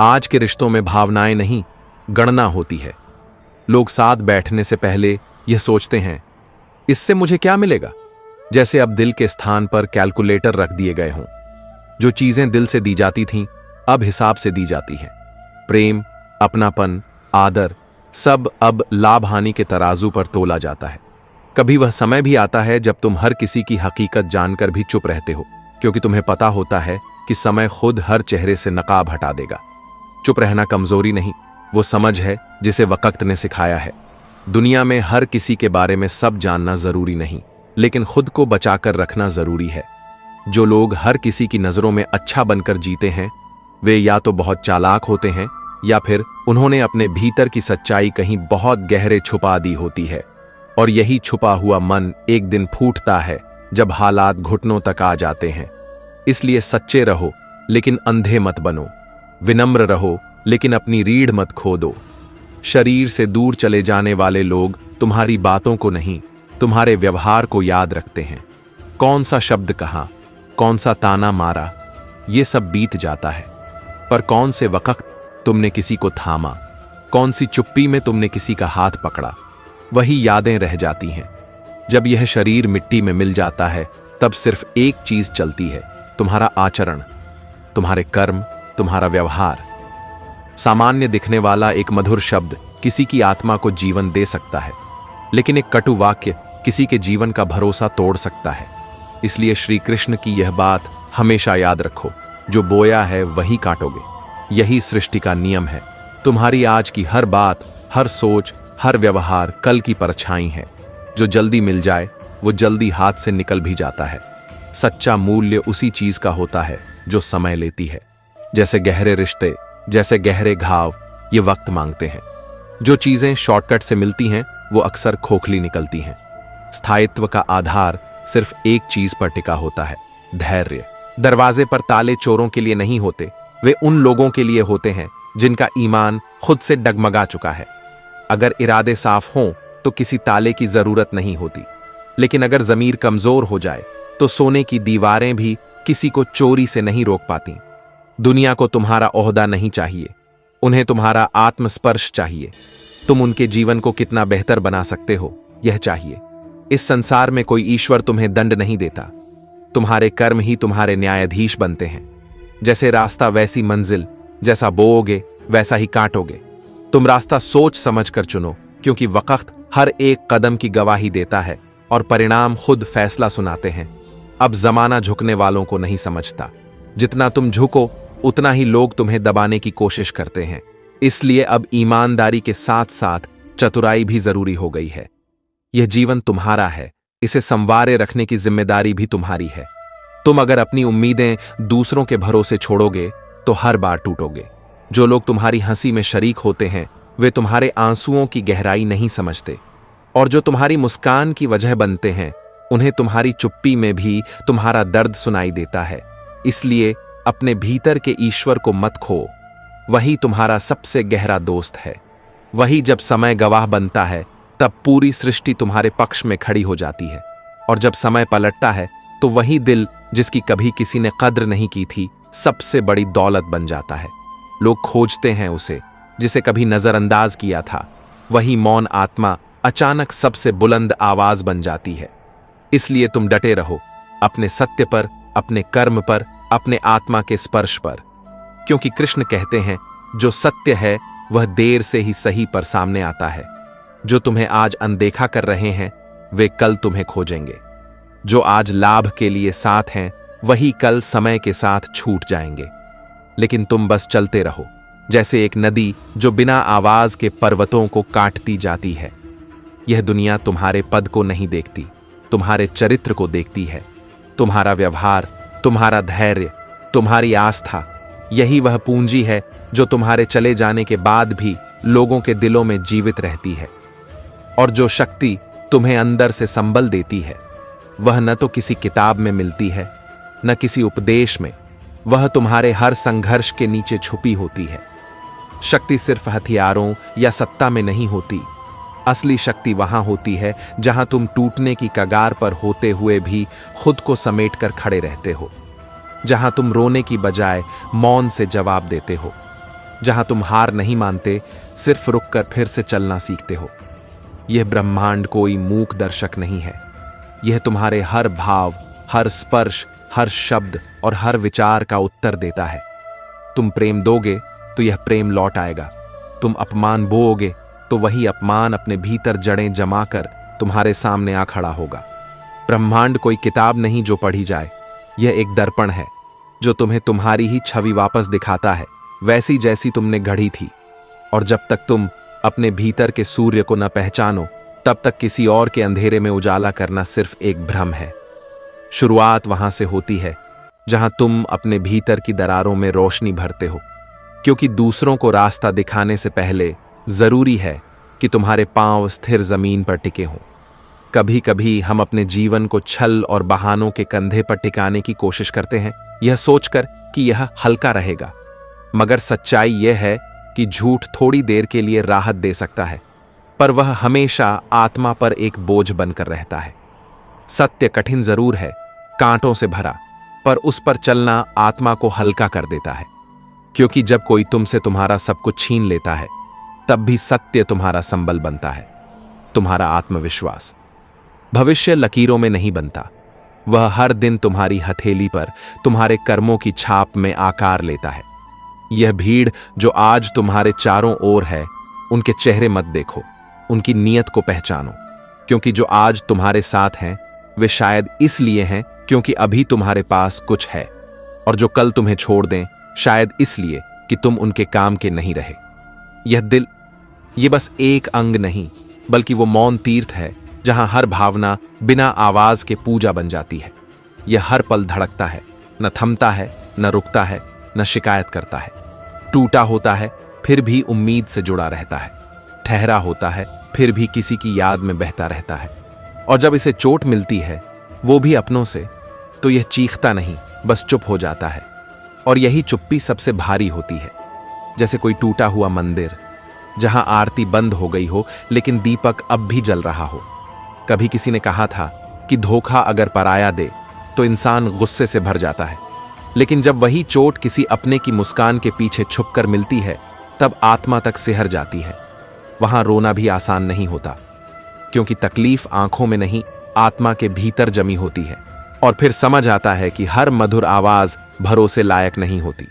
आज के रिश्तों में भावनाएं नहीं, गणना होती है। लोग साथ बैठने से पहले यह सोचते हैं, इससे मुझे क्या मिलेगा, जैसे अब दिल के स्थान पर कैलकुलेटर रख दिए गए हों। जो चीजें दिल से दी जाती थीं अब हिसाब से दी जाती हैं। प्रेम, अपनापन, आदर, सब अब लाभ हानि के तराजू पर तोला जाता है। कभी वह समय भी आता है जब तुम हर किसी की हकीकत जानकर भी चुप रहते हो, क्योंकि तुम्हें पता होता है कि समय खुद हर चेहरे से नकाब हटा देगा। चुप रहना कमजोरी नहीं, वो समझ है जिसे वक्त ने सिखाया है। दुनिया में हर किसी के बारे में सब जानना जरूरी नहीं, लेकिन खुद को बचाकर रखना जरूरी है। जो लोग हर किसी की नजरों में अच्छा बनकर जीते हैं, वे या तो बहुत चालाक होते हैं या फिर उन्होंने अपने भीतर की सच्चाई कहीं बहुत गहरे छुपा दी होती है। और यही छुपा हुआ मन एक दिन फूटता है जब हालात घुटनों तक आ जाते हैं। इसलिए सच्चे रहो लेकिन अंधे मत बनो, विनम्र रहो लेकिन अपनी रीढ़ मत खो दो। शरीर से दूर चले जाने वाले लोग तुम्हारी बातों को नहीं, तुम्हारे व्यवहार को याद रखते हैं। कौन सा शब्द कहा, कौन सा ताना मारा, ये सब बीत जाता है, पर कौन से वक्त तुमने किसी को थामा, कौन सी चुप्पी में तुमने किसी का हाथ पकड़ा, वही यादें रह जाती हैं। जब यह शरीर मिट्टी में मिल जाता है तब सिर्फ एक चीज चलती है, तुम्हारा आचरण, तुम्हारे कर्म, तुम्हारा व्यवहार। सामान्य दिखने वाला एक मधुर शब्द किसी की आत्मा को जीवन दे सकता है, लेकिन एक कटु वाक्य किसी के जीवन का भरोसा तोड़ सकता है। इसलिए श्री कृष्ण की यह बात हमेशा याद रखो, जो बोया है वही काटोगे। यही सृष्टि का नियम है। तुम्हारी आज की हर बात, हर सोच, हर व्यवहार कल की परछाई है। जो जल्दी मिल जाए वो जल्दी हाथ से निकल भी जाता है। सच्चा मूल्य उसी चीज का होता है जो समय लेती है। जैसे गहरे रिश्ते, जैसे गहरे घाव, ये वक्त मांगते हैं। जो चीजें शॉर्टकट से मिलती हैं वो अक्सर खोखली निकलती हैं। स्थायित्व का आधार सिर्फ एक चीज पर टिका होता है, धैर्य। दरवाजे पर ताले चोरों के लिए नहीं होते, वे उन लोगों के लिए होते हैं जिनका ईमान खुद से डगमगा चुका है। अगर इरादे साफ हों तो किसी ताले की जरूरत नहीं होती, लेकिन अगर जमीर कमजोर हो जाए तो सोने की दीवारें भी किसी को चोरी से नहीं रोक पाती। दुनिया को तुम्हारा ओहदा नहीं चाहिए, उन्हें तुम्हारा आत्मस्पर्श चाहिए। तुम उनके जीवन को कितना बेहतर बना सकते हो यह चाहिए। इस संसार में कोई ईश्वर तुम्हें दंड नहीं देता, तुम्हारे कर्म ही तुम्हारे न्यायाधीश बनते हैं। जैसे रास्ता वैसी मंजिल, जैसा बोओगे वैसा ही काटोगे। तुम रास्ता सोच समझ कर चुनो, क्योंकि वक्त हर एक कदम की गवाही देता है और परिणाम खुद फैसला सुनाते हैं। अब जमाना झुकने वालों को नहीं समझता, जितना तुम झुको उतना ही लोग तुम्हें दबाने की कोशिश करते हैं। इसलिए अब ईमानदारी के साथ साथ चतुराई भी जरूरी हो गई है। यह जीवन तुम्हारा है, इसे संवारे रखने की जिम्मेदारी भी तुम्हारी है। तुम अगर अपनी उम्मीदें दूसरों के भरोसे छोड़ोगे तो हर बार टूटोगे। जो लोग तुम्हारी हंसी में शरीक होते हैं वे तुम्हारे आंसुओं की गहराई नहीं समझते, और जो तुम्हारी मुस्कान की वजह बनते हैं उन्हें तुम्हारी चुप्पी में भी तुम्हारा दर्द सुनाई देता है। इसलिए अपने भीतर के ईश्वर को मत खो, वही तुम्हारा सबसे गहरा दोस्त है। वही जब समय गवाह बनता है तब पूरी सृष्टि तुम्हारे पक्ष में खड़ी हो जाती है, और जब समय पलटता है तो वही दिल जिसकी कभी किसी ने कद्र नहीं की थी सबसे बड़ी दौलत बन जाता है। लोग खोजते हैं उसे जिसे कभी नजरअंदाज किया था। वही मौन आत्मा अचानक सबसे बुलंद आवाज बन जाती है। इसलिए तुम डटे रहो अपने सत्य पर, अपने कर्म पर, अपने आत्मा के स्पर्श पर, क्योंकि कृष्ण कहते हैं जो सत्य है वह देर से ही सही पर सामने आता है। जो तुम्हें आज अनदेखा कर रहे हैं वे कल तुम्हें खोजेंगे। जो आज लाभ के लिए साथ हैं वही कल समय के साथ छूट जाएंगे। लेकिन तुम बस चलते रहो, जैसे एक नदी जो बिना आवाज के पर्वतों को काटती जाती है। यह दुनिया तुम्हारे पद को नहीं देखती, तुम्हारे चरित्र को देखती है। तुम्हारा व्यवहार, तुम्हारा धैर्य, तुम्हारी आस्था, यही वह पूंजी है जो तुम्हारे चले जाने के बाद भी लोगों के दिलों में जीवित रहती है। और जो शक्ति तुम्हें अंदर से संबल देती है वह न तो किसी किताब में मिलती है न किसी उपदेश में, वह तुम्हारे हर संघर्ष के नीचे छुपी होती है। शक्ति सिर्फ हथियारों या सत्ता में नहीं होती, असली शक्ति वहां होती है जहां तुम टूटने की कगार पर होते हुए भी खुद को समेटकर खड़े रहते हो, जहां तुम रोने की बजाय मौन से जवाब देते हो, जहां तुम हार नहीं मानते, सिर्फ रुककर फिर से चलना सीखते हो। यह ब्रह्मांड कोई मूक दर्शक नहीं है, यह तुम्हारे हर भाव, हर स्पर्श, हर शब्द और हर विचार का उत्तर देता है। तुम प्रेम दोगे तो यह प्रेम लौट आएगा, तुम अपमान बोओगे तो वही अपमान अपने भीतर जड़ें जमाकर तुम्हारे सामने आ खड़ा होगा। ब्रह्मांड कोई किताब नहीं जो पढ़ी जाए, यह एक दर्पण है जो तुम्हें तुम्हारी ही छवि वापस दिखाता है, वैसी जैसी तुमने गढ़ी थी। और जब तक तुम अपने भीतर के सूर्य को न पहचानो तब तक किसी और के अंधेरे में उजाला करना सिर्फ एक भ्रम है। शुरुआत वहां से होती है जहां तुम अपने भीतर की दरारों में रोशनी भरते हो, क्योंकि दूसरों को रास्ता दिखाने से पहले जरूरी है कि तुम्हारे पांव स्थिर जमीन पर टिके हों। कभी कभी हम अपने जीवन को छल और बहानों के कंधे पर टिकाने की कोशिश करते हैं, यह सोचकर कि यह हल्का रहेगा, मगर सच्चाई यह है कि झूठ थोड़ी देर के लिए राहत दे सकता है, पर वह हमेशा आत्मा पर एक बोझ बनकर रहता है। सत्य कठिन जरूर है, कांटों से भरा, पर उस पर चलना आत्मा को हल्का कर देता है, क्योंकि जब कोई तुमसे तुम्हारा सब कुछ छीन लेता है तब भी सत्य तुम्हारा संबल बनता है, तुम्हारा आत्मविश्वास। भविष्य लकीरों में नहीं बनता, वह हर दिन तुम्हारी हथेली पर तुम्हारे कर्मों की छाप में आकार लेता है। यह भीड़ जो आज तुम्हारे चारों ओर है, उनके चेहरे मत देखो, उनकी नीयत को पहचानो, क्योंकि जो आज तुम्हारे साथ हैं वे शायद इसलिए हैं क्योंकि अभी तुम्हारे पास कुछ है, और जो कल तुम्हें छोड़ दें शायद इसलिए कि तुम उनके काम के नहीं रहे। यह दिल, ये बस एक अंग नहीं बल्कि वो मौन तीर्थ है जहां हर भावना बिना आवाज के पूजा बन जाती है। यह हर पल धड़कता है, न थमता है, न रुकता है, न शिकायत करता है। टूटा होता है फिर भी उम्मीद से जुड़ा रहता है, ठहरा होता है फिर भी किसी की याद में बहता रहता है। और जब इसे चोट मिलती है वो भी अपनों से, तो यह चीखता नहीं, बस चुप हो जाता है। और यही चुप्पी सबसे भारी होती है, जैसे कोई टूटा हुआ मंदिर जहां आरती बंद हो गई हो लेकिन दीपक अब भी जल रहा हो। कभी किसी ने कहा था कि धोखा अगर पराया दे तो इंसान गुस्से से भर जाता है, लेकिन जब वही चोट किसी अपने की मुस्कान के पीछे छुपकर मिलती है तब आत्मा तक सिहर जाती है। वहां रोना भी आसान नहीं होता, क्योंकि तकलीफ आंखों में नहीं, आत्मा के भीतर जमी होती है। और फिर समझ आता है कि हर मधुर आवाज भरोसे लायक नहीं होती।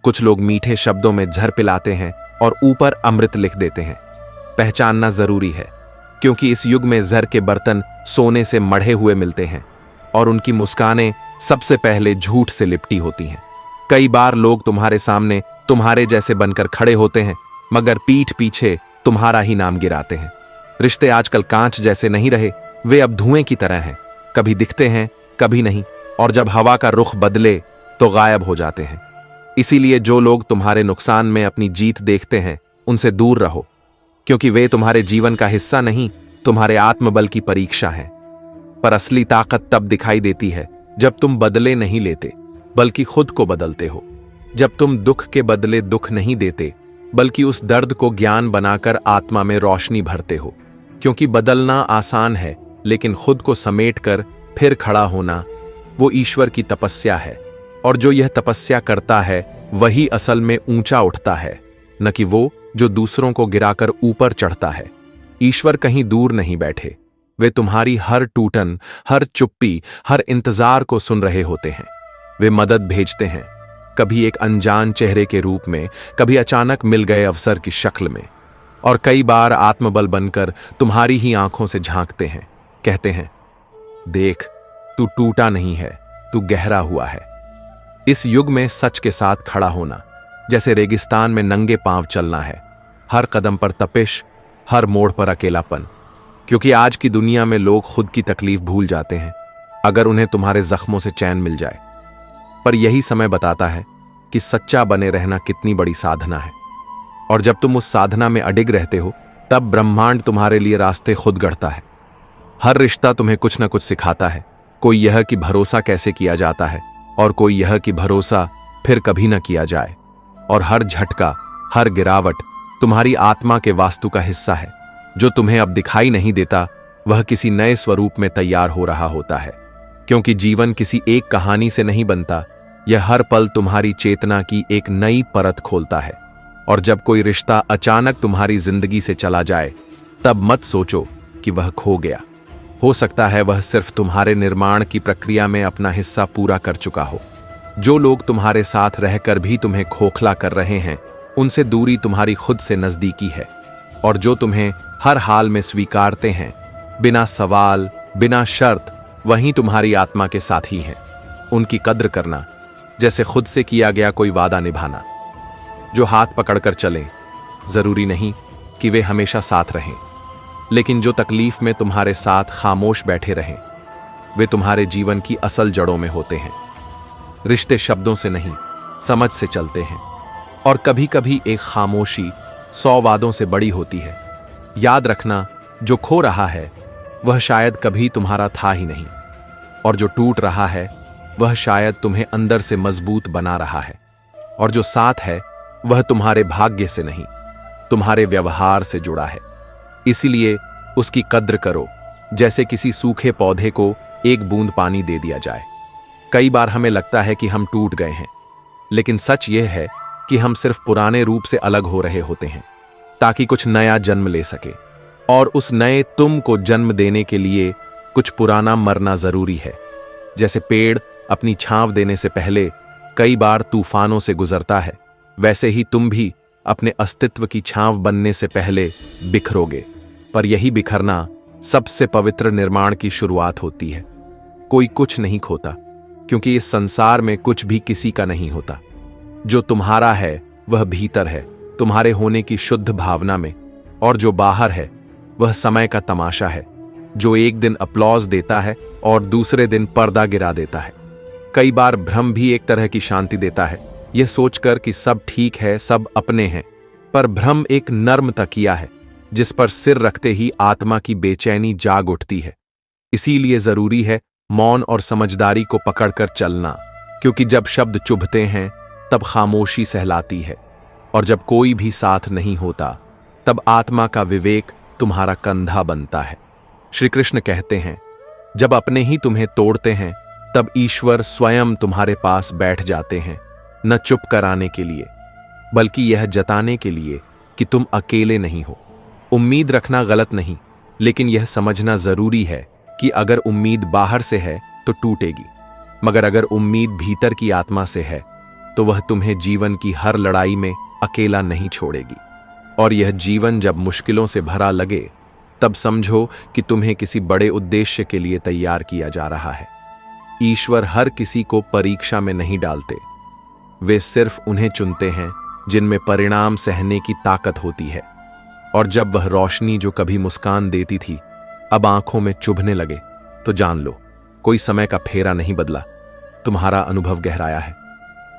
कुछ लोग मीठे शब्दों में झर पिलाते हैं और ऊपर अमृत लिख देते हैं। पहचानना जरूरी है, क्योंकि इस युग में जर के बर्तन सोने से मढ़े हुए मिलते हैं और उनकी मुस्कानें सबसे पहले झूठ से लिपटी होती हैं। कई बार लोग तुम्हारे सामने तुम्हारे जैसे बनकर खड़े होते हैं, मगर पीठ पीछे तुम्हारा ही नाम गिराते हैं। रिश्ते आजकल कांच जैसे नहीं रहे, वे अब धुएं की तरह हैं, कभी दिखते हैं कभी नहीं, और जब हवा का रुख बदले तो गायब हो जाते हैं। इसीलिए जो लोग तुम्हारे नुकसान में अपनी जीत देखते हैं उनसे दूर रहो, क्योंकि वे तुम्हारे जीवन का हिस्सा नहीं, तुम्हारे आत्मबल की परीक्षा है। पर असली ताकत तब दिखाई देती है जब तुम बदले नहीं लेते बल्कि खुद को बदलते हो। जब तुम दुख के बदले दुख नहीं देते बल्कि उस दर्द को ज्ञान बनाकर आत्मा में रोशनी भरते हो। क्योंकि बदलना आसान है, लेकिन खुद को समेटकर फिर खड़ा होना वो ईश्वर की तपस्या है। और जो यह तपस्या करता है वही असल में ऊंचा उठता है, न कि वो जो दूसरों को गिराकर ऊपर चढ़ता है। ईश्वर कहीं दूर नहीं बैठे, वे तुम्हारी हर टूटन, हर चुप्पी, हर इंतजार को सुन रहे होते हैं। वे मदद भेजते हैं, कभी एक अनजान चेहरे के रूप में, कभी अचानक मिल गए अवसर की शक्ल में, और कई बार आत्मबल बनकर तुम्हारी ही आंखों से झांकते हैं, कहते हैं, देख, तू टूटा नहीं है, तू गहरा हुआ है। इस युग में सच के साथ खड़ा होना जैसे रेगिस्तान में नंगे पांव चलना है। हर कदम पर तपिश, हर मोड़ पर अकेलापन, क्योंकि आज की दुनिया में लोग खुद की तकलीफ भूल जाते हैं अगर उन्हें तुम्हारे जख्मों से चैन मिल जाए। पर यही समय बताता है कि सच्चा बने रहना कितनी बड़ी साधना है। और जब तुम उस साधना में अडिग रहते हो तब ब्रह्मांड तुम्हारे लिए रास्ते खुद गढ़ता है। हर रिश्ता तुम्हें कुछ न कुछ सिखाता है, कोई यह कि भरोसा कैसे किया जाता है और कोई यह कि भरोसा फिर कभी न किया जाए। और हर झटका, हर गिरावट तुम्हारी आत्मा के वास्तु का हिस्सा है। जो तुम्हें अब दिखाई नहीं देता वह किसी नए स्वरूप में तैयार हो रहा होता है, क्योंकि जीवन किसी एक कहानी से नहीं बनता, यह हर पल तुम्हारी चेतना की एक नई परत खोलता है। और जब कोई रिश्ता अचानक तुम्हारी जिंदगी से चला जाए तब मत सोचो कि वह खो गया। हो सकता है वह सिर्फ तुम्हारे निर्माण की प्रक्रिया में अपना हिस्सा पूरा कर चुका हो। जो लोग तुम्हारे साथ रहकर भी तुम्हें खोखला कर रहे हैं, उनसे दूरी तुम्हारी खुद से नजदीकी है। और जो तुम्हें हर हाल में स्वीकारते हैं, बिना सवाल, बिना शर्त, वहीं तुम्हारी आत्मा के साथी हैं। उनकी कद्र करना जैसे खुद से किया गया कोई वादा निभाना। जो हाथ पकड़कर चलें, जरूरी नहीं कि वे हमेशा साथ रहें, लेकिन जो तकलीफ में तुम्हारे साथ खामोश बैठे रहें, वे तुम्हारे जीवन की असल जड़ों में होते हैं। रिश्ते शब्दों से नहीं, समझ से चलते हैं, और कभी कभी एक खामोशी 100 वादों से बड़ी होती है। याद रखना, जो खो रहा है वह शायद कभी तुम्हारा था ही नहीं, और जो टूट रहा है वह शायद तुम्हें अंदर से मजबूत बना रहा है। और जो साथ है वह तुम्हारे भाग्य से नहीं, तुम्हारे व्यवहार से जुड़ा है। इसीलिए उसकी कद्र करो, जैसे किसी सूखे पौधे को एक बूंद पानी दे दिया जाए। कई बार हमें लगता है कि हम टूट गए हैं, लेकिन सच यह है कि हम सिर्फ पुराने रूप से अलग हो रहे होते हैं, ताकि कुछ नया जन्म ले सके। और उस नए तुम को जन्म देने के लिए कुछ पुराना मरना जरूरी है। जैसे पेड़ अपनी छांव देने से पहले कई बार तूफानों से गुजरता है, वैसे ही तुम भी अपने अस्तित्व की छांव बनने से पहले बिखरोगे। पर यही बिखरना सबसे पवित्र निर्माण की शुरुआत होती है। कोई कुछ नहीं खोता, क्योंकि इस संसार में कुछ भी किसी का नहीं होता। जो तुम्हारा है वह भीतर है, तुम्हारे होने की शुद्ध भावना में, और जो बाहर है वह समय का तमाशा है, जो एक दिन अपलॉज देता है और दूसरे दिन पर्दा गिरा देता है। कई बार भ्रम भी एक तरह की शांति देता है, यह सोचकर कि सब ठीक है, सब अपने हैं। पर भ्रम एक नर्म तकिया है जिस पर सिर रखते ही आत्मा की बेचैनी जाग उठती है। इसीलिए जरूरी है मौन और समझदारी को पकड़कर चलना, क्योंकि जब शब्द चुभते हैं तब खामोशी सहलाती है, और जब कोई भी साथ नहीं होता तब आत्मा का विवेक तुम्हारा कंधा बनता है। श्री कृष्ण कहते हैं, जब अपने ही तुम्हें तोड़ते हैं तब ईश्वर स्वयं तुम्हारे पास बैठ जाते हैं, न चुप कराने के लिए बल्कि यह जताने के लिए कि तुम अकेले नहीं हो। उम्मीद रखना गलत नहीं, लेकिन यह समझना जरूरी है कि अगर उम्मीद बाहर से है तो टूटेगी, मगर अगर उम्मीद भीतर की आत्मा से है तो वह तुम्हें जीवन की हर लड़ाई में अकेला नहीं छोड़ेगी। और यह जीवन जब मुश्किलों से भरा लगे तब समझो कि तुम्हें किसी बड़े उद्देश्य के लिए तैयार किया जा रहा है। ईश्वर हर किसी को परीक्षा में नहीं डालते, वे सिर्फ उन्हें चुनते हैं जिनमें परिणाम सहने की ताकत होती है। और जब वह रोशनी जो कभी मुस्कान देती थी अब आंखों में चुभने लगे तो जान लो कोई समय का फेरा नहीं बदला, तुम्हारा अनुभव गहराया है।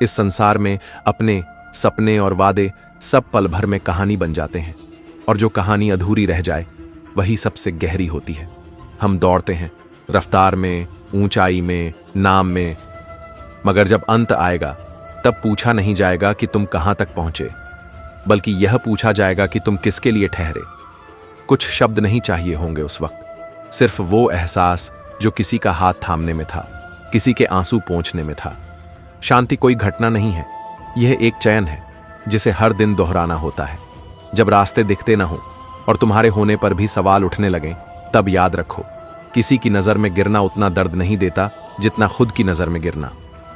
इस संसार में अपने सपने और वादे सब पल भर में कहानी बन जाते हैं, और जो कहानी अधूरी रह जाए वही सबसे गहरी होती है। हम दौड़ते हैं रफ्तार में, ऊंचाई में, नाम में, मगर जब अंत आएगा तब पूछा नहीं जाएगा कि तुम कहां तक पहुंचे, बल्कि यह पूछा जाएगा कि तुम किसके लिए ठहरे। कुछ शब्द नहीं चाहिए होंगे उस वक्त, सिर्फ वो एहसास जो किसी का हाथ थामने में था, किसी के आंसू पोंछने में था। शांति कोई घटना नहीं है, यह एक चयन है जिसे हर दिन दोहराना होता है। जब रास्ते दिखते न हो और तुम्हारे होने पर भी सवाल उठने लगें तब याद रखो, किसी की नजर में गिरना उतना दर्द नहीं देता जितना खुद की नजर में गिरना।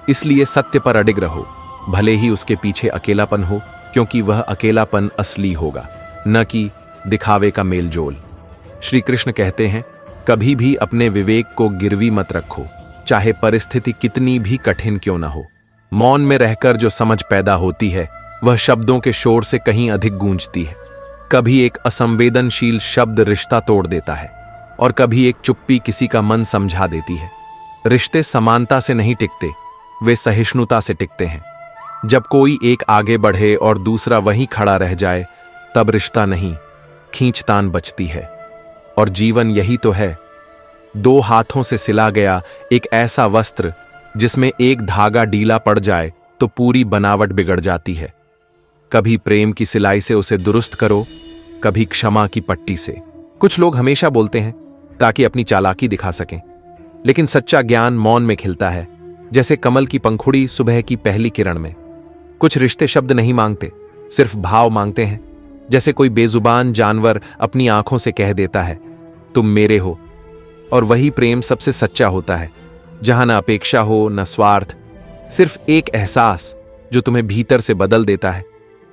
इसलिए सत्य पर अडिग रहो, भले ही उसके पीछे अकेलापन हो, क्योंकि वह अकेलापन असली होगा, न कि दिखावे का मेलजोल। श्री कृष्ण कहते हैं, कभी भी अपने विवेक को गिरवी मत रखो, चाहे परिस्थिति कितनी भी कठिन क्यों न हो। मौन में रहकर जो समझ पैदा होती है वह शब्दों के शोर से कहीं अधिक गूंजती है। कभी एक असंवेदनशील शब्द रिश्ता तोड़ देता है और कभी एक चुप्पी किसी का मन समझा देती है। रिश्ते समानता से नहीं टिकते, वे सहिष्णुता से टिकते हैं। जब कोई एक आगे बढ़े और दूसरा वहीं खड़ा रह जाए तब रिश्ता नहीं, खींचतान बचती है। और जीवन यही तो है, दो हाथों से सिला गया एक ऐसा वस्त्र जिसमें एक धागा ढीला पड़ जाए तो पूरी बनावट बिगड़ जाती है। कभी प्रेम की सिलाई से उसे दुरुस्त करो, कभी क्षमा की पट्टी से। कुछ लोग हमेशा बोलते हैं ताकि अपनी चालाकी दिखा सकें, लेकिन सच्चा ज्ञान मौन में खिलता है, जैसे कमल की पंखुड़ी सुबह की पहली किरण में। कुछ रिश्ते शब्द नहीं मांगते, सिर्फ भाव मांगते हैं, जैसे कोई बेजुबान जानवर अपनी आंखों से कह देता है, तुम मेरे हो। और वही प्रेम सबसे सच्चा होता है, जहां न अपेक्षा हो न स्वार्थ, सिर्फ एक एहसास जो तुम्हें भीतर से बदल देता है।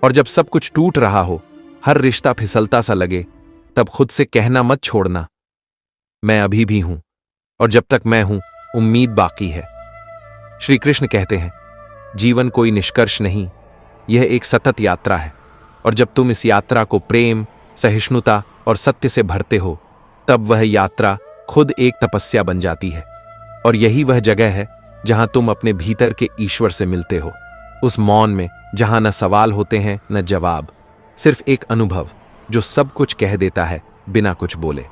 और जब सब कुछ टूट रहा हो, हर रिश्ता फिसलता सा लगे, तब खुद से कहना मत छोड़ना, मैं अभी भी हूं, और जब तक मैं हूं उम्मीद बाकी है। श्री कृष्ण कहते हैं, जीवन कोई निष्कर्ष नहीं, यह एक सतत यात्रा है, और जब तुम इस यात्रा को प्रेम, सहिष्णुता और सत्य से भरते हो तब वह यात्रा खुद एक तपस्या बन जाती है। और यही वह जगह है जहां तुम अपने भीतर के ईश्वर से मिलते हो, उस मौन में जहां न सवाल होते हैं न जवाब, सिर्फ एक अनुभव जो सब कुछ कह देता है बिना कुछ बोले।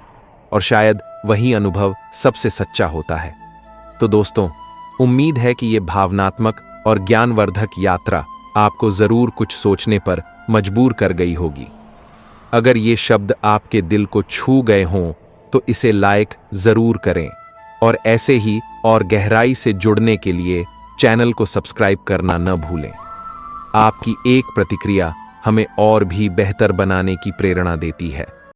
और शायद वही अनुभव सबसे सच्चा होता है। तो दोस्तों, उम्मीद है कि यह भावनात्मक और ज्ञानवर्धक यात्रा आपको जरूर कुछ सोचने पर मजबूर कर गई होगी। अगर ये शब्द आपके दिल को छू गए हों तो इसे लाइक जरूर करें, और ऐसे ही और गहराई से जुड़ने के लिए चैनल को सब्सक्राइब करना न भूलें। आपकी एक प्रतिक्रिया हमें और भी बेहतर बनाने की प्रेरणा देती है।